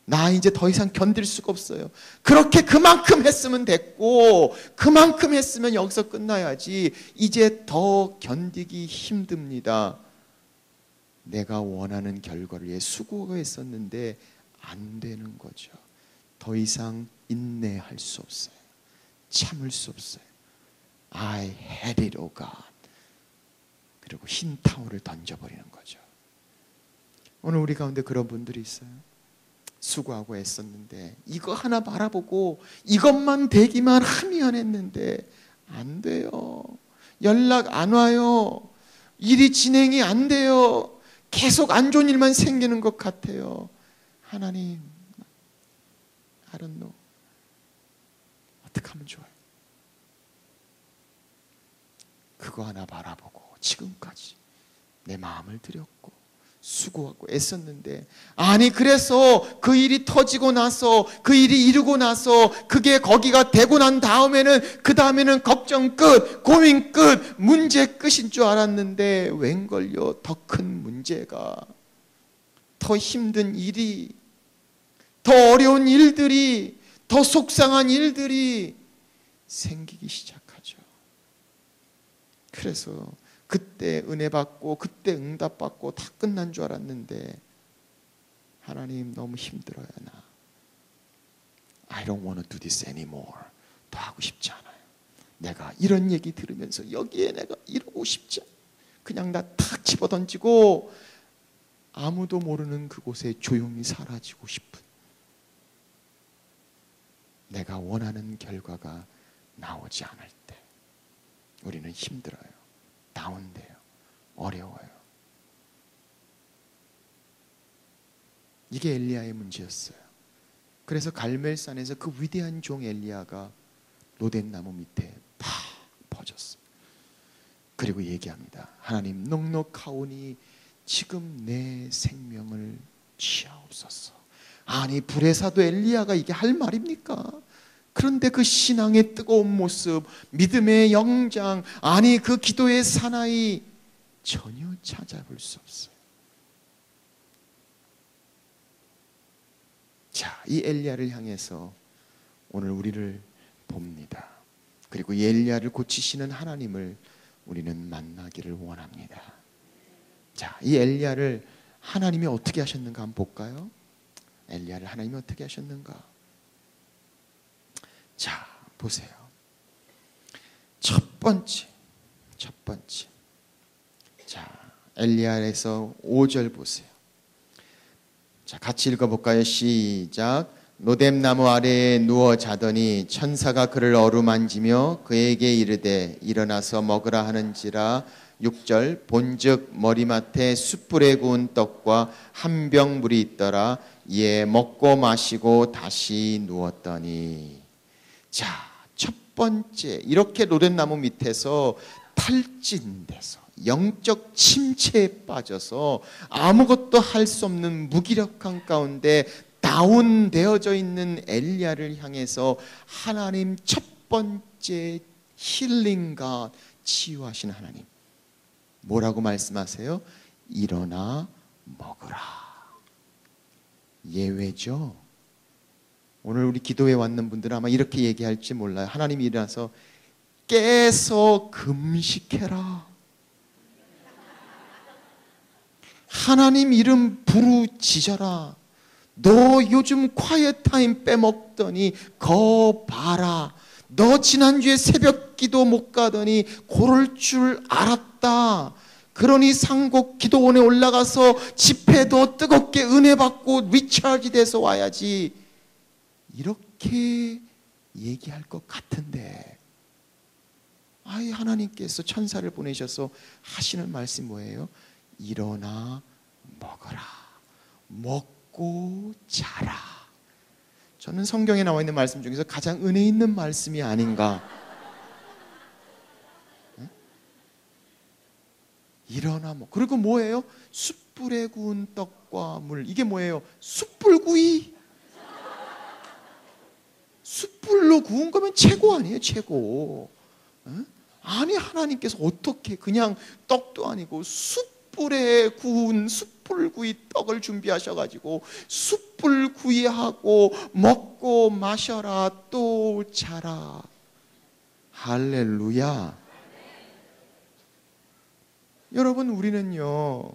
나 이제 더 이상 견딜 수가 없어요. 그렇게 그만큼 했으면 됐고 그만큼 했으면 여기서 끝나야지. 이제 더 견디기 힘듭니다. 내가 원하는 결과를 위해 수고했었는데 안 되는 거죠. 더 이상 인내할 수 없어요. 참을 수 없어요. I had it, oh God. 그리고 흰 타올을 던져버리는 거죠. 오늘 우리 가운데 그런 분들이 있어요. 수고하고 애썼는데 이거 하나 바라보고 이것만 되기만 하면 했는데 안 돼요. 연락 안 와요. 일이 진행이 안 돼요. 계속 안 좋은 일만 생기는 것 같아요. 하나님, I don't know. 어떻게 하면 좋아요? 그거 하나 바라보고 지금까지 내 마음을 들였고 수고하고 애썼는데 그래서 그 일이 터지고 나서 그 일이 이루고 나서 그게 거기가 되고 난 다음에는 그 다음에는 걱정 끝, 고민 끝, 문제 끝인 줄 알았는데 웬걸요, 더 큰 문제가, 더 힘든 일이, 더 어려운 일들이, 더 속상한 일들이 생기기 시작하죠. 그래서 그때 은혜 받고 그때 응답 받고 다 끝난 줄 알았는데 하나님 너무 힘들어요. 나 I don't want to do this anymore. 더 하고 싶지 않아요. 내가 이런 얘기 들으면서 여기에 내가 이러고 싶지 않아요. 그냥 나 탁 집어던지고 아무도 모르는 그곳에 조용히 사라지고 싶은, 내가 원하는 결과가 나오지 않을 때 우리는 힘들어요. 다운돼요. 어려워요. 이게 엘리야의 문제였어요. 그래서 갈멜산에서 그 위대한 종 엘리야가 로댓나무 밑에 팍 퍼졌어요. 그리고 얘기합니다. 하나님, 넉넉하오니 지금 내 생명을 취하옵소서. 아니, 불의 사도 엘리야가 이게 할 말입니까? 그런데 그 신앙의 뜨거운 모습, 믿음의 영장, 아니 그 기도의 사나이 전혀 찾아볼 수 없어요. 자, 이 엘리야를 향해서 오늘 우리를 봅니다. 그리고 이 엘리야를 고치시는 하나님을 우리는 만나기를 원합니다. 자, 이 엘리야를 하나님이 어떻게 하셨는가 한번 볼까요? 엘리야를 하나님이 어떻게 하셨는가? 자, 보세요. 첫 번째. 자, 엘리야에서 5절 보세요. 자, 같이 읽어볼까요? 시작. 로뎀나무 아래에 누워 자더니 천사가 그를 어루만지며 그에게 이르되 일어나서 먹으라 하는지라. 6절. 본즉 머리맡에 숯불에 구운 떡과 한 병 물이 있더라. 이에 먹고 마시고 다시 누웠더니. 자, 첫 번째, 이렇게 로뎀나무 밑에서 탈진돼서 영적 침체에 빠져서 아무것도 할 수 없는 무기력한 가운데 다운되어져 있는 엘리야를 향해서 하나님 첫 번째 힐링과 치유하신 하나님, 뭐라고 말씀하세요? 일어나 먹으라. 예외죠. 오늘 우리 기도에 왔는 분들은 아마 이렇게 얘기할지 몰라요. 하나님이 일어나서 깨서 금식해라. 하나님 이름 부르짖어라. 너 요즘 콰이어 타임 빼먹더니 거 봐라. 너 지난주에 새벽 기도 못 가더니 그럴 줄 알았다. 그러니 상곡 기도원에 올라가서 집회도 뜨겁게 은혜 받고 리차지 돼서 와야지. 이렇게 얘기할 것 같은데, 아이, 하나님께서 천사를 보내셔서 하시는 말씀이 뭐예요? 일어나 먹어라. 먹고 자라. 저는 성경에 나와 있는 말씀 중에서 가장 은혜 있는 말씀이 아닌가. 일어나 먹. 그리고 뭐예요? 숯불에 구운 떡과 물. 이게 뭐예요? 숯불구이. 숯불로 구운 거면 최고 아니에요? 최고. 아니, 하나님께서 어떻게 그냥 떡도 아니고 숯불에 구운 숯불구이 떡을 준비하셔가지고 숯불구이하고 먹고 마셔라 또 자라. 할렐루야. 여러분, 우리는요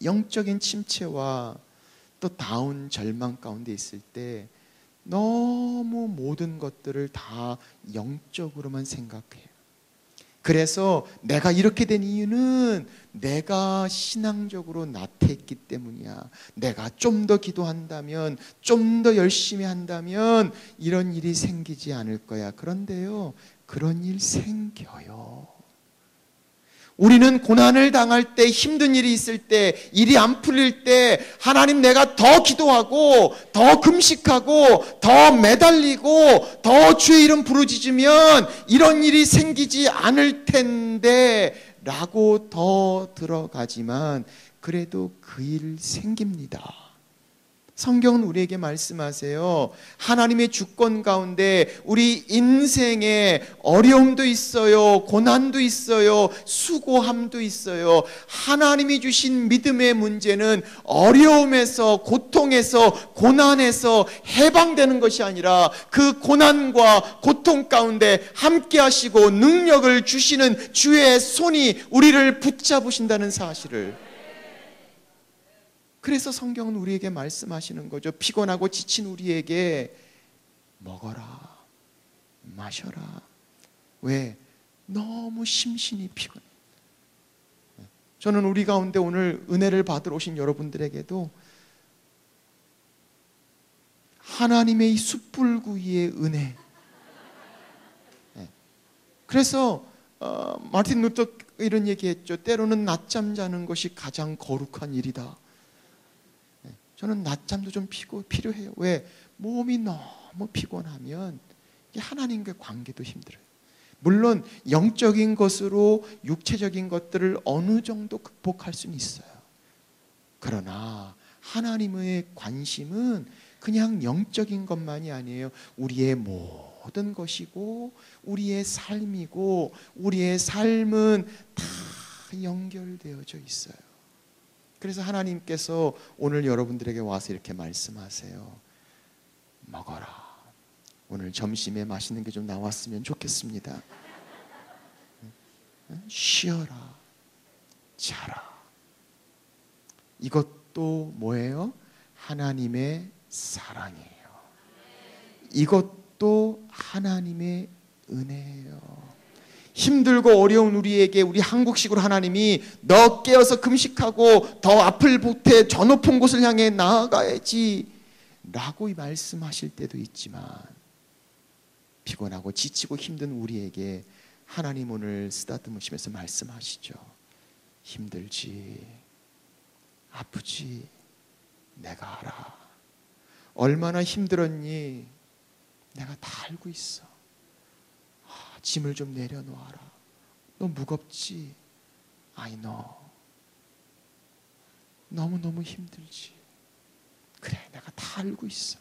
영적인 침체와 또 다운 절망 가운데 있을 때 너무 모든 것들을 다 영적으로만 생각해요. 그래서 내가 이렇게 된 이유는 내가 신앙적으로 나태했기 때문이야. 내가 좀 더 기도한다면, 좀 더 열심히 한다면 이런 일이 생기지 않을 거야. 그런데요, 그런 일 생겨요. 우리는 고난을 당할 때, 힘든 일이 있을 때, 일이 안 풀릴 때 하나님, 내가 더 기도하고 더 금식하고 더 매달리고 더 주의 이름 부르짖으면 이런 일이 생기지 않을 텐데 라고 더 들어가지만 그래도 그 일 생깁니다. 성경은 우리에게 말씀하세요. 하나님의 주권 가운데 우리 인생에 어려움도 있어요, 고난도 있어요, 수고함도 있어요. 하나님이 주신 믿음의 문제는 어려움에서, 고통에서, 고난에서 해방되는 것이 아니라 그 고난과 고통 가운데 함께 하시고 능력을 주시는 주의 손이 우리를 붙잡으신다는 사실을, 그래서 성경은 우리에게 말씀하시는 거죠. 피곤하고 지친 우리에게 먹어라, 마셔라. 왜? 너무 심신이 피곤해. 저는 우리 가운데 오늘 은혜를 받으러 오신 여러분들에게도 하나님의 이 숯불구이의 은혜. 그래서 마틴 루터 이런 얘기했죠. 때로는 낮잠 자는 것이 가장 거룩한 일이다. 저는 낮잠도 좀 필요해요. 왜? 몸이 너무 피곤하면 하나님과의 관계도 힘들어요. 물론 영적인 것으로 육체적인 것들을 어느 정도 극복할 수는 있어요. 그러나 하나님의 관심은 그냥 영적인 것만이 아니에요. 우리의 모든 것이고 우리의 삶이고 우리의 삶은 다 연결되어져 있어요. 그래서 하나님께서 오늘 여러분들에게 와서 이렇게 말씀하세요. 먹어라. 오늘 점심에 맛있는 게 좀 나왔으면 좋겠습니다. 쉬어라. 자라. 이것도 뭐예요? 하나님의 사랑이에요. 이것도 하나님의 은혜예요. 힘들고 어려운 우리에게 우리 한국식으로 하나님이 너 깨어서 금식하고 더 앞을 보태 저 높은 곳을 향해 나아가야지 라고 말씀하실 때도 있지만, 피곤하고 지치고 힘든 우리에게 하나님 오늘 쓰다듬으시면서 말씀하시죠. 힘들지, 아프지, 내가 알아. 얼마나 힘들었니? 내가 다 알고 있어. 짐을 좀 내려놓아라. 너 무겁지? I know. 너무너무 힘들지? 그래, 내가 다 알고 있어.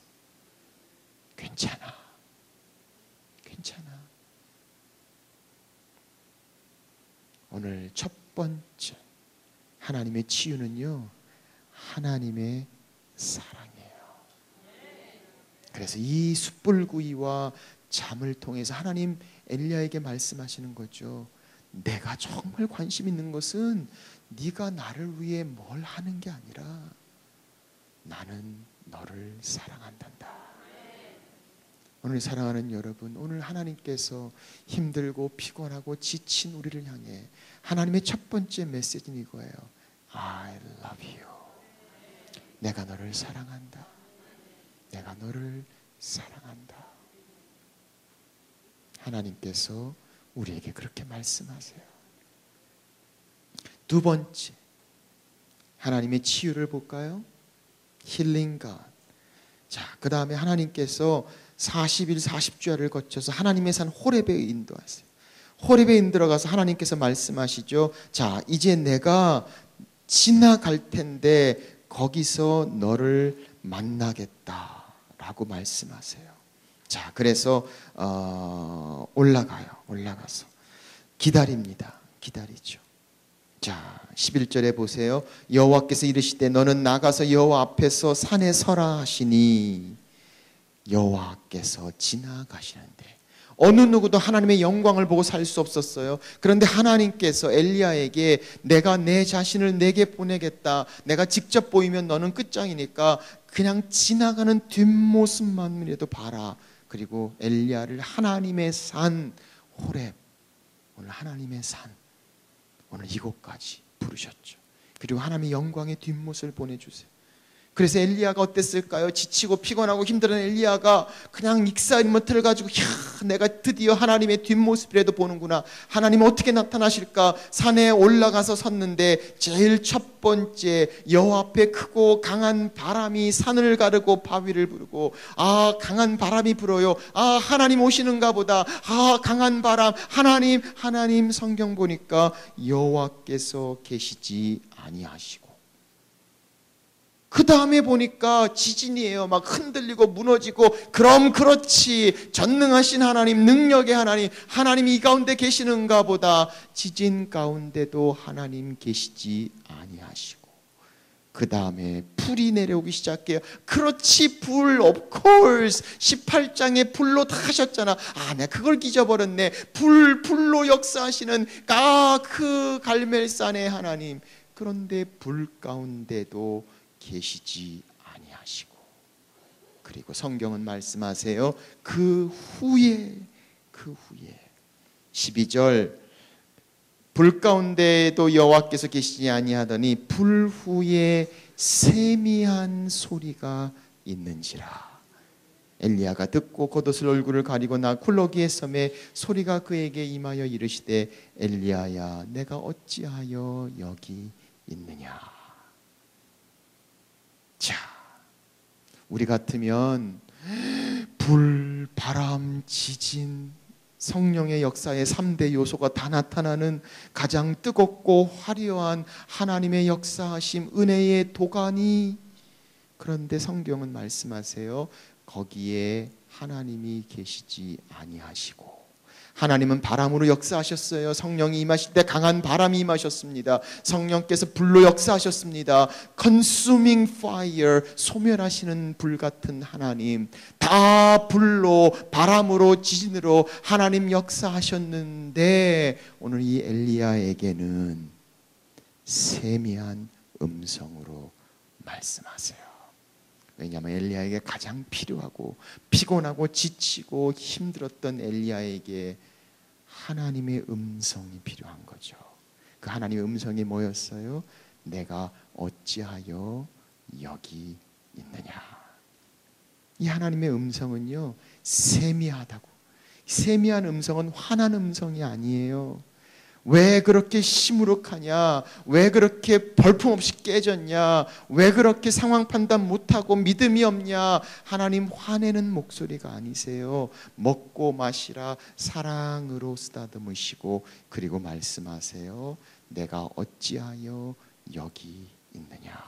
괜찮아. 괜찮아. 오늘 첫 번째 하나님의 치유는요, 하나님의 사랑이에요. 그래서 이 숯불구이와 잠을 통해서 하나님 엘리야에게 말씀하시는 거죠. 내가 정말 관심 있는 것은 네가 나를 위해 뭘 하는 게 아니라 나는 너를 사랑한단다. 오늘 사랑하는 여러분, 오늘 하나님께서 힘들고 피곤하고 지친 우리를 향해 하나님의 첫 번째 메시지는 이거예요. I love you. 내가 너를 사랑한다. 내가 너를 사랑한다. 하나님께서 우리에게 그렇게 말씀하세요. 두 번째, 하나님의 치유를 볼까요? 힐링 갓. 자, 그 다음에 하나님께서 40일 40주야를 거쳐서 하나님의 산 호렙에 인도하세요. 호렙에 인들어가서 하나님께서 말씀하시죠. 자, 이제 내가 지나갈 텐데 거기서 너를 만나겠다라고 말씀하세요. 자, 그래서 올라가서 기다립니다. 기다리죠. 자, 11절에 보세요. 여호와께서 이르시되 너는 나가서 여호와 앞에서 산에 서라 하시니, 여호와께서 지나가시는데 어느 누구도 하나님의 영광을 보고 살 수 없었어요. 그런데 하나님께서 엘리야에게 내가 내 자신을 내게 보내겠다. 내가 직접 보이면 너는 끝장이니까 그냥 지나가는 뒷모습만이라도 봐라. 그리고 엘리야를 하나님의 산 호렙, 오늘 하나님의 산, 오늘 이곳까지 부르셨죠. 그리고 하나님의 영광의 뒷모습을 보내주세요. 그래서 엘리야가 어땠을까요? 지치고 피곤하고 힘든 엘리야가 그냥 익사리먼트를 가지고 내가 드디어 하나님의 뒷모습이라도 보는구나. 하나님 어떻게 나타나실까? 산에 올라가서 섰는데 제일 첫 번째 여호와 앞에 크고 강한 바람이 산을 가르고 바위를 부르고, 아, 강한 바람이 불어요. 아, 하나님 오시는가 보다. 아, 강한 바람. 하나님. 성경 보니까 여호와께서 계시지 아니하시고 그 다음에 보니까 지진이에요. 막 흔들리고 무너지고. 그럼 그렇지, 전능하신 하나님, 능력의 하나님, 하나님이 이 가운데 계시는가 보다. 지진 가운데도 하나님 계시지 아니하시고, 그 다음에 불이 내려오기 시작해요. 그렇지, 불, of course. 18장에 불로 다 하셨잖아. 내가 그걸 잊어버렸네. 불로 역사하시는 그 갈멜산의 하나님. 그런데 불 가운데도 계시지 아니하시고, 그리고 성경은 말씀하세요. 그 후에 12절, 불 가운데도 여호와께서 계시지 아니하더니 불 후에 세미한 소리가 있는지라. 엘리야가 듣고 겉옷을 얼굴을 가리고 나 굴러기에 섬에 소리가 그에게 임하여 이르시되 엘리야야 내가 어찌하여 여기 있느냐. 자, 우리 같으면 불, 바람, 지진, 성령의 역사의 3대 요소가 다 나타나는 가장 뜨겁고 화려한 하나님의 역사하심, 은혜의 도가니. 그런데 성경은 말씀하세요. 거기에 하나님이 계시지 아니하시고, 하나님은 바람으로 역사하셨어요. 성령이 임하실 때 강한 바람이 임하셨습니다. 성령께서 불로 역사하셨습니다. Consuming fire, 소멸하시는 불 같은 하나님, 다 불로, 바람으로, 지진으로 하나님 역사하셨는데 오늘 이 엘리야에게는 세미한 음성으로 말씀하세요. 왜냐하면 엘리야에게 가장 필요하고 피곤하고 지치고 힘들었던 엘리야에게 하나님의 음성이 필요한 거죠. 그 하나님의 음성이 뭐였어요? 내가 어찌하여 여기 있느냐. 이 하나님의 음성은요, 세미하다고. 세미한 음성은 화난 음성이 아니에요. 왜 그렇게 시무룩하냐? 왜 그렇게 벌품없이 깨졌냐? 왜 그렇게 상황 판단 못하고 믿음이 없냐? 하나님 화내는 목소리가 아니세요. 먹고 마시라 사랑으로 쓰다듬으시고, 그리고 말씀하세요. 내가 어찌하여 여기 있느냐.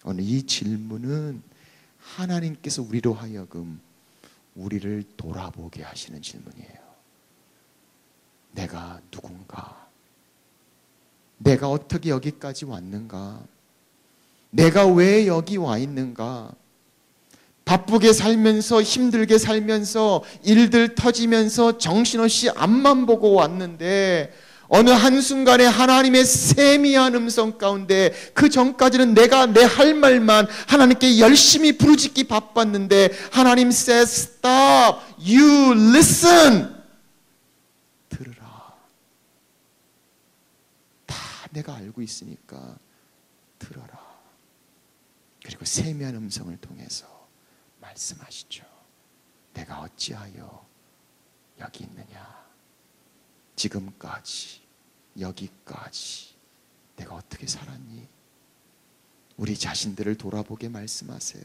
오늘 이 질문은 하나님께서 우리로 하여금 우리를 돌아보게 하시는 질문이에요. 내가 누군가? 내가 어떻게 여기까지 왔는가? 내가 왜 여기 와 있는가? 바쁘게 살면서, 힘들게 살면서, 일들 터지면서 정신없이 앞만 보고 왔는데 어느 한순간에 하나님의 세미한 음성 가운데, 그 전까지는 내가 내 할 말만 하나님께 열심히 부르짖기 바빴는데 하나님 says stop, you listen. 들으라. 다 내가 알고 있으니까 들어라. 그리고 세미한 음성을 통해서 말씀하시죠. 내가 어찌하여 여기 있느냐. 지금까지, 여기까지 내가 어떻게 살았니? 우리 자신들을 돌아보게 말씀하세요.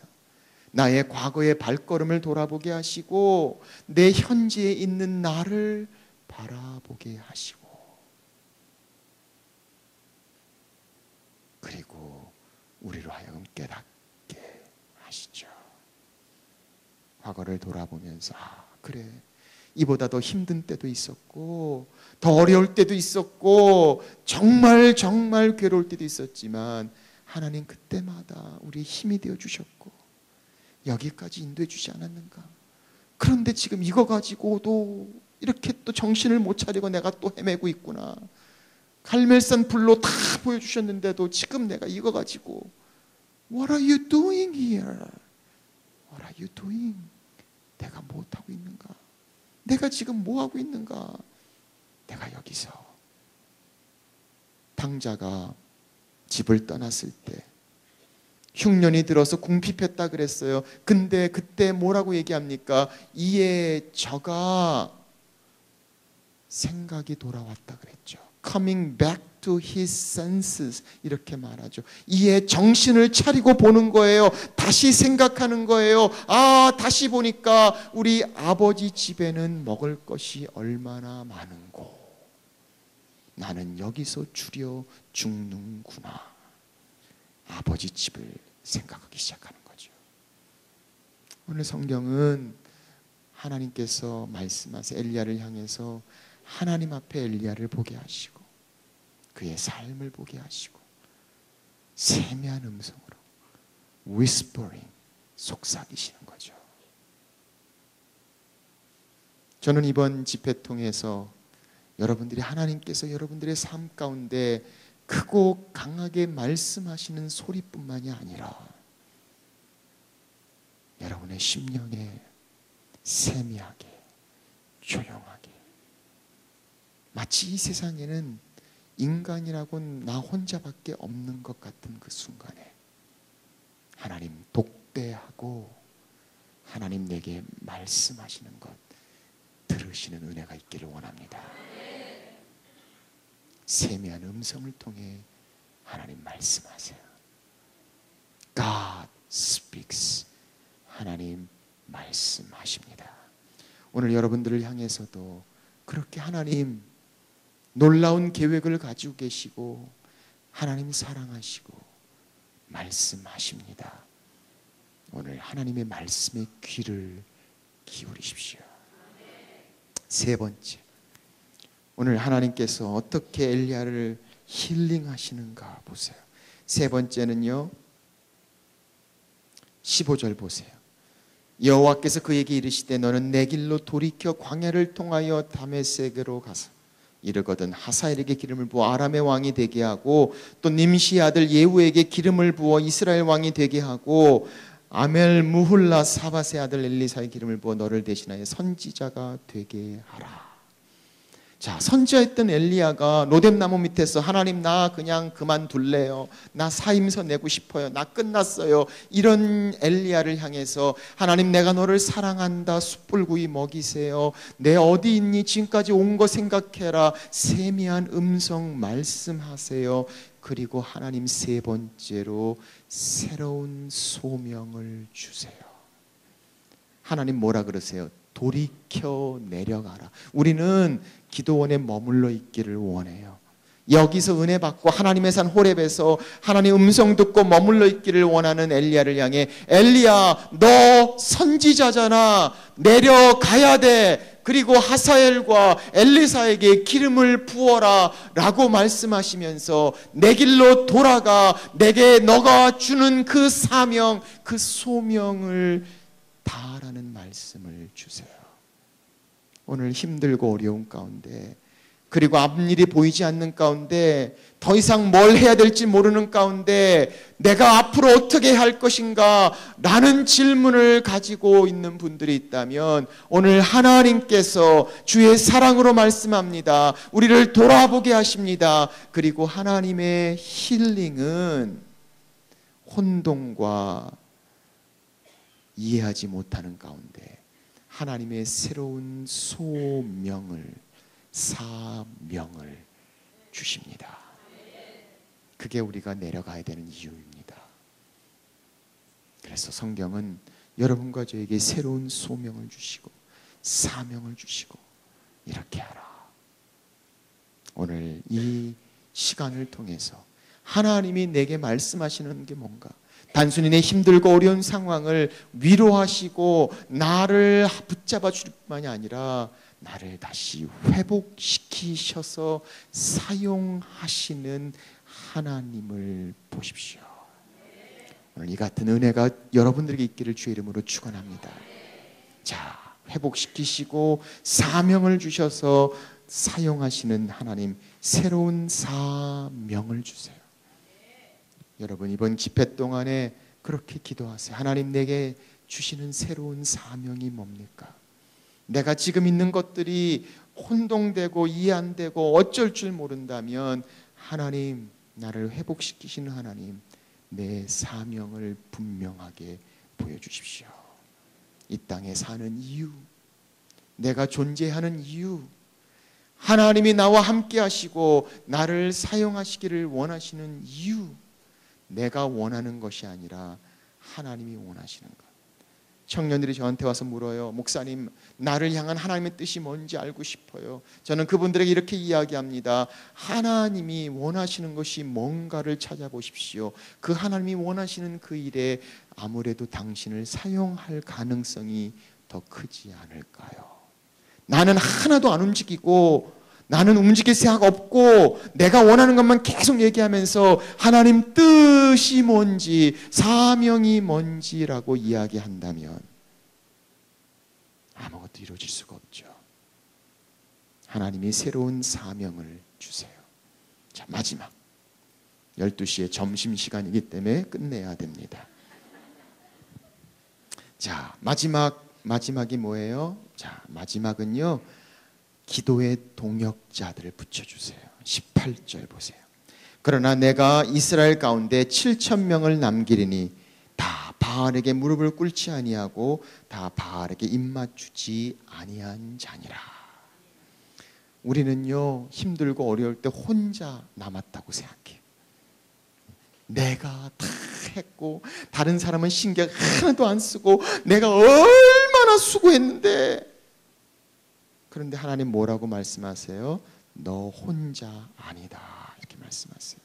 나의 과거의 발걸음을 돌아보게 하시고 내 현재에 있는 나를 바라보게 하시고, 그리고 우리로 하여금 깨닫게 하시죠. 과거를 돌아보면서 그래, 이보다 더 힘든 때도 있었고 더 어려울 때도 있었고 정말 괴로울 때도 있었지만 하나님 그때마다 우리의 힘이 되어 주셨고 여기까지 인도해 주지 않았는가? 그런데 지금 이거 가지고도 이렇게 또 정신을 못 차리고 내가 또 헤매고 있구나. 갈멜산 불로 다 보여주셨는데도 지금 내가 이거 가지고 What are you doing here? What are you doing? 내가 못하고 있는가? 내가 지금 뭐하고 있는가? 내가 여기서 탕자가 집을 떠났을 때 흉년이 들어서 궁핍했다 그랬어요. 근데 그때 뭐라고 얘기합니까? 이에 저가 생각이 돌아왔다 그랬죠. Coming back to his senses, 이렇게 말하죠. 이에 정신을 차리고 보는 거예요. 다시 생각하는 거예요. 다시 보니까 우리 아버지 집에는 먹을 것이 얼마나 많은고 나는 여기서 줄여 죽는구나. 아버지 집을 생각하기 시작하는 거죠. 오늘 성경은 하나님께서 말씀하세요. 엘리야를 향해서 하나님 앞에 엘리야를 보게 하시고 그의 삶을 보게 하시고 세미한 음성으로 whispering, 속삭이시는 거죠. 저는 이번 집회 통해서 여러분들이 하나님께서 여러분들의 삶 가운데 크고 강하게 말씀하시는 소리뿐만이 아니라 여러분의 심령에 세미하게 조용하게 마치 이 세상에는 인간이라고는 나 혼자밖에 없는 것 같은 그 순간에 하나님 독대하고 하나님 내게 말씀하시는 것 들으시는 은혜가 있기를 원합니다. 세미한 음성을 통해 하나님 말씀하세요. God speaks. 하나님 말씀하십니다. 오늘 여러분들을 향해서도 그렇게 하나님 놀라운 계획을 가지고 계시고 하나님 사랑하시고 말씀하십니다. 오늘 하나님의 말씀에 귀를 기울이십시오. 세 번째, 오늘 하나님께서 어떻게 엘리야를 힐링하시는가 보세요. 세 번째는요, 15절 보세요. 여호와께서 그에게 이르시되 너는 내 길로 돌이켜 광야를 통하여 다메섹으로 가서 이르거든 하사엘에게 기름을 부어 아람의 왕이 되게 하고 또 님시의 아들 예후에게 기름을 부어 이스라엘 왕이 되게 하고 아멜 무훌라 사밧의 아들 엘리사의 기름을 부어 너를 대신하여 선지자가 되게 하라. 자, 선지자였던 엘리야가 로뎀나무 밑에서 하나님 나 그냥 그만둘래요. 나 사임서 내고 싶어요. 나 끝났어요. 이런 엘리야를 향해서 하나님 내가 너를 사랑한다. 숯불구이 먹이세요. 내 어디 있니? 지금까지 온 거 생각해라. 세미한 음성 말씀하세요. 그리고 하나님 세 번째로 새로운 소명을 주세요. 하나님 뭐라 그러세요? 돌이켜 내려가라. 우리는 기도원에 머물러 있기를 원해요. 여기서 은혜 받고 하나님의 산 호렙에서 하나님의 음성 듣고 머물러 있기를 원하는 엘리야를 향해 엘리야 너 선지자잖아. 내려가야 돼. 그리고 하사엘과 엘리사에게 기름을 부어라 라고 말씀하시면서 내 길로 돌아가 내게 너가 주는 그 사명 그 소명을 다하라는 말씀을 주세요. 오늘 힘들고 어려운 가운데 그리고 앞일이 보이지 않는 가운데 더 이상 뭘 해야 될지 모르는 가운데 내가 앞으로 어떻게 할 것인가 라는 질문을 가지고 있는 분들이 있다면 오늘 하나님께서 주의 사랑으로 말씀합니다. 우리를 돌아보게 하십니다. 그리고 하나님의 힐링은 혼돈과 이해하지 못하는 가운데 하나님의 새로운 소명을 사명을 주십니다. 그게 우리가 내려가야 되는 이유입니다. 그래서 성경은 여러분과 저에게 새로운 소명을 주시고 사명을 주시고 이렇게 하라. 오늘 이 시간을 통해서 하나님이 내게 말씀하시는 게 뭔가 단순히 내 힘들고 어려운 상황을 위로하시고 나를 붙잡아 줄 뿐만이 아니라 나를 다시 회복시키셔서 사용하시는 하나님을 보십시오. 오늘 이 같은 은혜가 여러분들에게 있기를 주의 이름으로 축원합니다. 자, 회복시키시고 사명을 주셔서 사용하시는 하나님 새로운 사명을 주세요. 여러분 이번 집회 동안에 그렇게 기도하세요. 하나님 내게 주시는 새로운 사명이 뭡니까? 내가 지금 있는 것들이 혼동되고 이해 안 되고 어쩔 줄 모른다면 하나님 나를 회복시키시는 하나님 내 사명을 분명하게 보여주십시오. 이 땅에 사는 이유 내가 존재하는 이유 하나님이 나와 함께 하시고 나를 사용하시기를 원하시는 이유 내가 원하는 것이 아니라 하나님이 원하시는 것 청년들이 저한테 와서 물어요. 목사님, 나를 향한 하나님의 뜻이 뭔지 알고 싶어요. 저는 그분들에게 이렇게 이야기합니다. 하나님이 원하시는 것이 뭔가를 찾아보십시오. 그 하나님이 원하시는 그 일에 아무래도 당신을 사용할 가능성이 더 크지 않을까요? 나는 하나도 안 움직이고 나는 움직일 생각 없고 내가 원하는 것만 계속 얘기하면서 하나님 뜻이 뭔지 사명이 뭔지라고 이야기한다면 아무것도 이루어질 수가 없죠. 하나님이 새로운 사명을 주세요. 자, 마지막 12시에 점심시간이기 때문에 끝내야 됩니다. 자, 마지막이 뭐예요? 자, 마지막은요, 기도의 동역자들을 붙여주세요. 18절 보세요. 그러나 내가 이스라엘 가운데 7,000명을 남기리니 다 바알에게 무릎을 꿇지 아니하고 다 바알에게 입맞추지 아니한 자니라. 우리는요, 힘들고 어려울 때 혼자 남았다고 생각해요. 내가 다 했고 다른 사람은 신경 하나도 안 쓰고 내가 얼마나 수고했는데, 그런데 하나님 뭐라고 말씀하세요? 너 혼자 아니다, 이렇게 말씀하세요.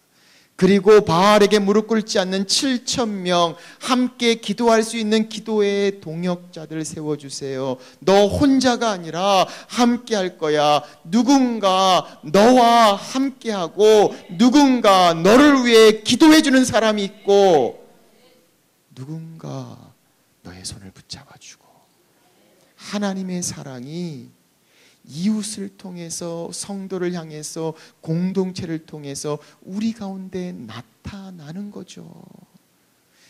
그리고 바알에게 무릎 꿇지 않는 7,000명 함께 기도할 수 있는 기도의 동역자들을 세워주세요. 너 혼자가 아니라 함께 할 거야. 누군가 너와 함께하고 누군가 너를 위해 기도해 주는 사람이 있고 누군가 너의 손을 붙잡아주고, 하나님의 사랑이 이웃을 통해서, 성도를 향해서, 공동체를 통해서 우리 가운데 나타나는 거죠.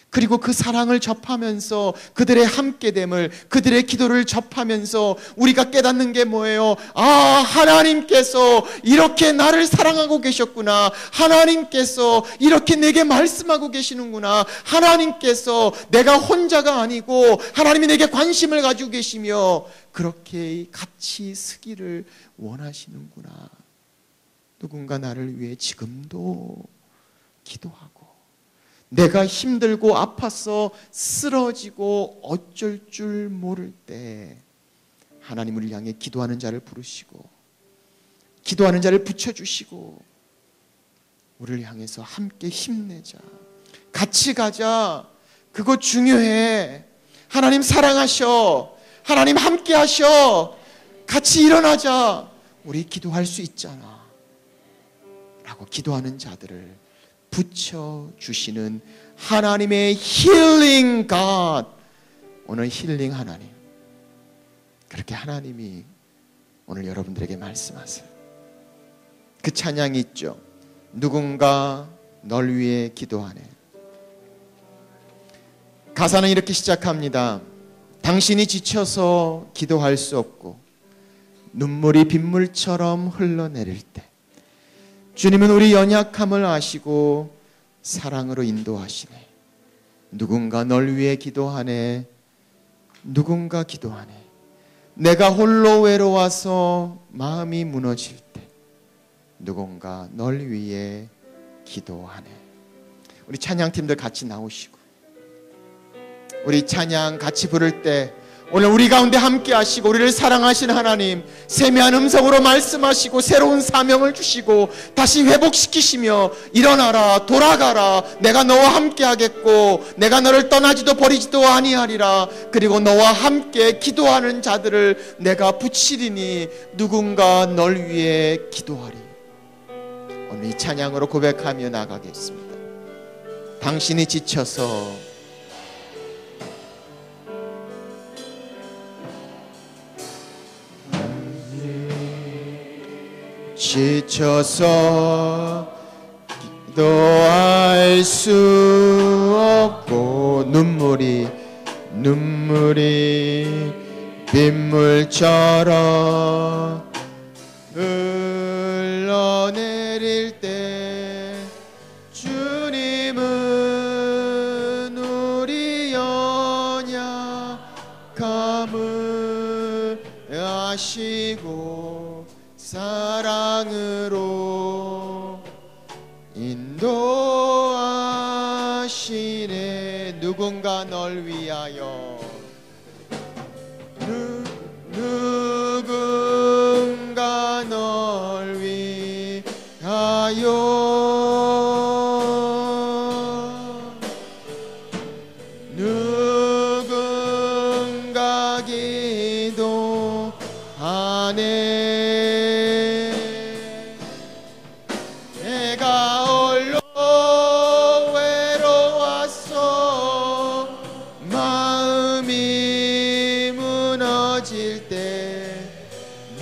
그리고 그 사랑을 접하면서 그들의 함께됨을, 그들의 기도를 접하면서 우리가 깨닫는 게 뭐예요? 아, 하나님께서 이렇게 나를 사랑하고 계셨구나. 하나님께서 이렇게 내게 말씀하고 계시는구나. 하나님께서 내가 혼자가 아니고 하나님이 내게 관심을 가지고 계시며 그렇게 같이 쓰기를 원하시는구나. 누군가 나를 위해 지금도 기도하고, 내가 힘들고 아파서 쓰러지고 어쩔 줄 모를 때 하나님을 향해 기도하는 자를 부르시고 기도하는 자를 붙여주시고 우리를 향해서 함께 힘내자, 같이 가자, 그거 중요해, 하나님 사랑하셔, 하나님 함께 하셔, 같이 일어나자, 우리 기도할 수 있잖아 라고 기도하는 자들을 붙여주시는 하나님의 힐링 갓, 오늘 힐링 하나님, 그렇게 하나님이 오늘 여러분들에게 말씀하세요. 그 찬양이 있죠. 누군가 널 위해 기도하네. 가사는 이렇게 시작합니다. 당신이 지쳐서 기도할 수 없고 눈물이 빗물처럼 흘러내릴 때 주님은 우리 연약함을 아시고 사랑으로 인도하시네. 누군가 널 위해 기도하네. 누군가 기도하네. 내가 홀로 외로워서 마음이 무너질 때 누군가 널 위해 기도하네. 우리 찬양팀들 같이 나오시고 우리 찬양 같이 부를 때 오늘 우리 가운데 함께 하시고 우리를 사랑하시는 하나님, 세미한 음성으로 말씀하시고 새로운 사명을 주시고 다시 회복시키시며 일어나라, 돌아가라, 내가 너와 함께 하겠고 내가 너를 떠나지도 버리지도 아니하리라, 그리고 너와 함께 기도하는 자들을 내가 붙이리니 누군가 널 위해 기도하리. 오늘 이 찬양으로 고백하며 나가겠습니다. 당신이 지쳐서 기도할 수 없고 눈물이 빗물처럼 흘러내릴 때 주님은 우리 연약함을 아시고 사랑으로 인도하시네. 누군가 널 위하여 기도하네. 내가 홀로 외로웠어. 마음이 무너질 때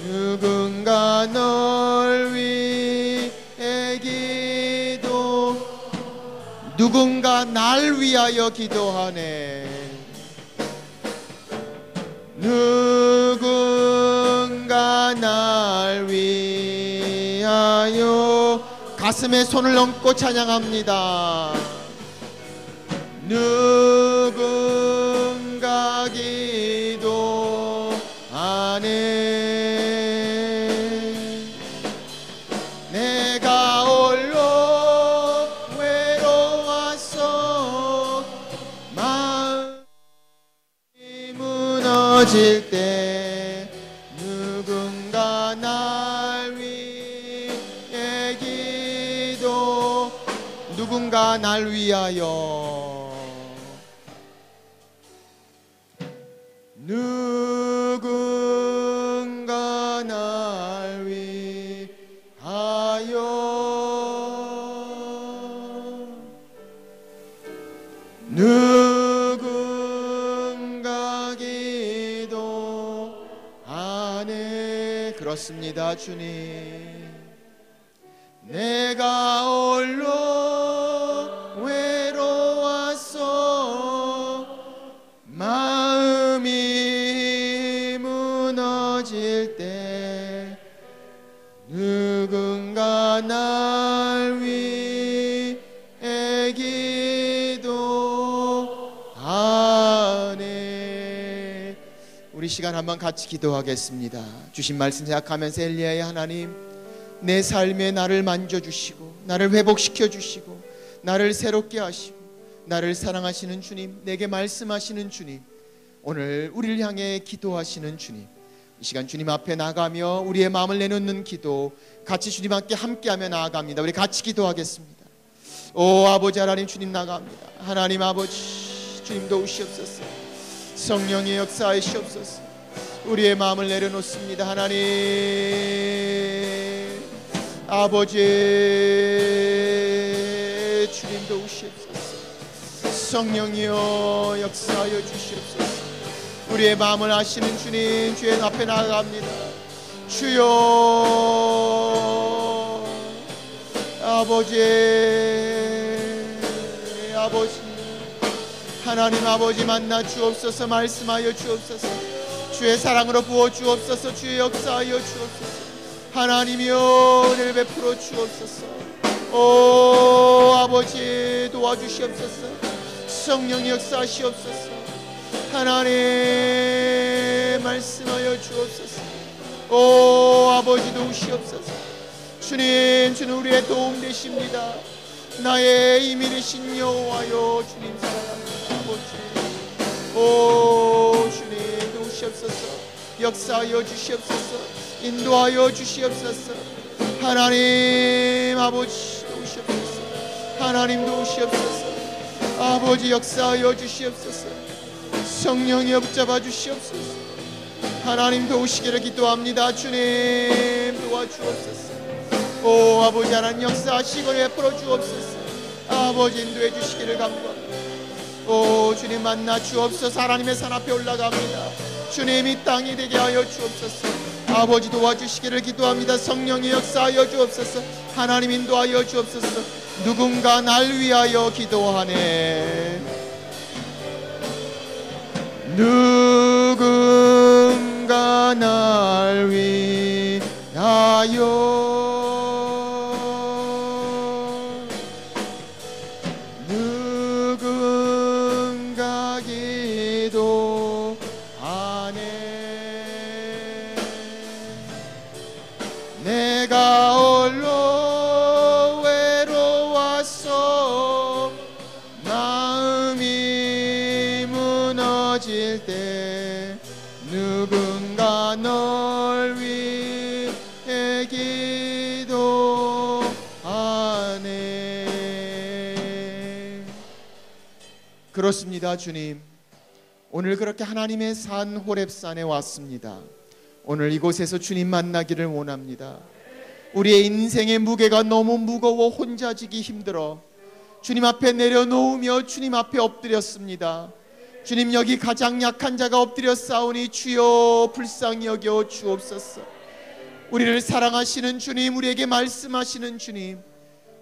누군가 널 위해 누군가 날 위하여 기도하네. 누군가 날 위하여 가슴에 손을 얹고 찬양합니다. 누군가 기도하네. 내가 홀로 외로워서 마음이 무너질 때 누군가 날 위해 누군가 날 위하여 누군가 날 위하여 누군가 기도하네. 그렇습니다 주님. 내가 홀로 외로워서 마음이 무너질 때 누군가 날 위해 기도하네. 우리 시간 한번 같이 기도하겠습니다. 주신 말씀 생각하면서 엘리야의 하나님, 내 삶에 나를 만져주시고 나를 회복시켜주시고 나를 새롭게 하시고 나를 사랑하시는 주님, 내게 말씀하시는 주님, 오늘 우리를 향해 기도하시는 주님, 이 시간 주님 앞에 나가며 우리의 마음을 내놓는 기도 같이 주님 함께하며 나아갑니다. 우리 같이 기도하겠습니다. 오 아버지 하나님, 주님 나갑니다. 하나님 아버지, 주님 도우시옵소서. 성령의 역사하시옵소서. 우리의 마음을 내려놓습니다. 하나님 아버지, 주님 도우시옵소서. 성령이여 역사하여 주시옵소서. 우리의 마음을 아시는 주님, 주의 앞에 나아갑니다. 주여 아버지, 하나님 아버지 만나 주옵소서. 말씀하여 주옵소서. 주의 사랑으로 부어 주옵소서. 주의 역사하여 주옵소서. 하나님이여 은혜를 베풀어 주옵소서. 오 아버지 도와주시옵소서. 성령의 역사하시옵소서. 하나님 말씀하여 주옵소서. 오 아버지 도우시옵소서. 주님, 주는 우리의 도움 되십니다. 나의 힘이 되신 여호와여, 주님 사랑합니다. 아버지, 오 주님 도우시옵소서. 역사하여 주시옵소서. 인도하여 주시옵소서. 하나님 아버지 도우시옵소서. 하나님 도우시옵소서. 아버지 역사하여 주시옵소서. 성령이여 붙잡아 주시옵소서. 하나님 도우시기를 기도합니다. 주님 도와주옵소서. 오 아버지 하나님 역사하시고 베풀어 주옵소서. 아버지 인도해 주시기를 간구합니다. 오 주님 만나 주옵소서. 하나님의 산 앞에 올라갑니다. 주님 이 땅이 되게 하여 주옵소서. 아버지 도와주시기를 기도합니다. 성령의 역사하여 주옵소서. 하나님 인도하여 주옵소서. 누군가 날 위하여 기도하네. 누군가 날 위하여 누군가 기도하네. 내가 홀로 외로워서 마음이 무너질 때 누군가 널 위해 기도하네. 그렇습니다 주님. 오늘 그렇게 하나님의 산 호렙산에 왔습니다. 오늘 이곳에서 주님 만나기를 원합니다. 우리의 인생의 무게가 너무 무거워 혼자 지기 힘들어 주님 앞에 내려놓으며 주님 앞에 엎드렸습니다. 주님, 여기 가장 약한 자가 엎드려 싸우니 주여 불쌍히 여겨 주옵소서. 우리를 사랑하시는 주님, 우리에게 말씀하시는 주님,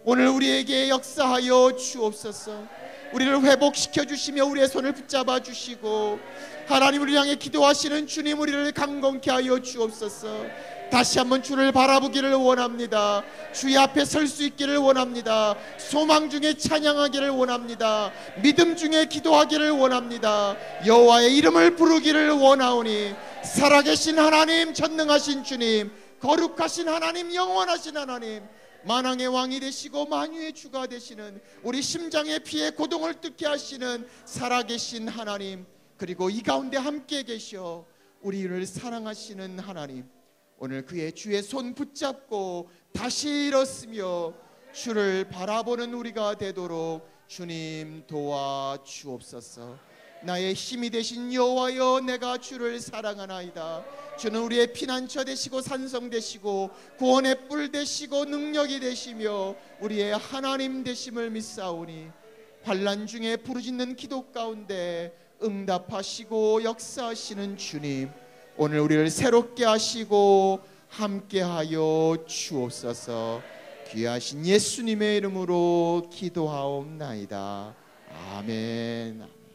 오늘 우리에게 역사하여 주옵소서. 우리를 회복시켜 주시며 우리의 손을 붙잡아 주시고 하나님, 우리를 향해 기도하시는 주님, 우리를 강건케 하여 주옵소서. 다시 한번 주를 바라보기를 원합니다. 주의 앞에 설 수 있기를 원합니다. 소망 중에 찬양하기를 원합니다. 믿음 중에 기도하기를 원합니다. 여호와의 이름을 부르기를 원하오니 살아계신 하나님, 전능하신 주님, 거룩하신 하나님, 영원하신 하나님, 만왕의 왕이 되시고 만유의 주가 되시는 우리 심장의 피에 고동을 뚫게 하시는 살아계신 하나님, 그리고 이 가운데 함께 계셔 우리를 사랑하시는 하나님, 오늘 그의 주의 손 붙잡고 다시 일었으며 주를 바라보는 우리가 되도록 주님 도와주옵소서. 나의 힘이 되신 여호와여, 내가 주를 사랑하나이다. 주는 우리의 피난처 되시고 산성 되시고 구원의 뿔 되시고 능력이 되시며 우리의 하나님 되심을 믿사오니 환난 중에 부르짖는 기도 가운데 응답하시고 역사하시는 주님, 오늘 우리를 새롭게 하시고 함께하여 주옵소서. 귀하신 예수님의 이름으로 기도하옵나이다. 아멘.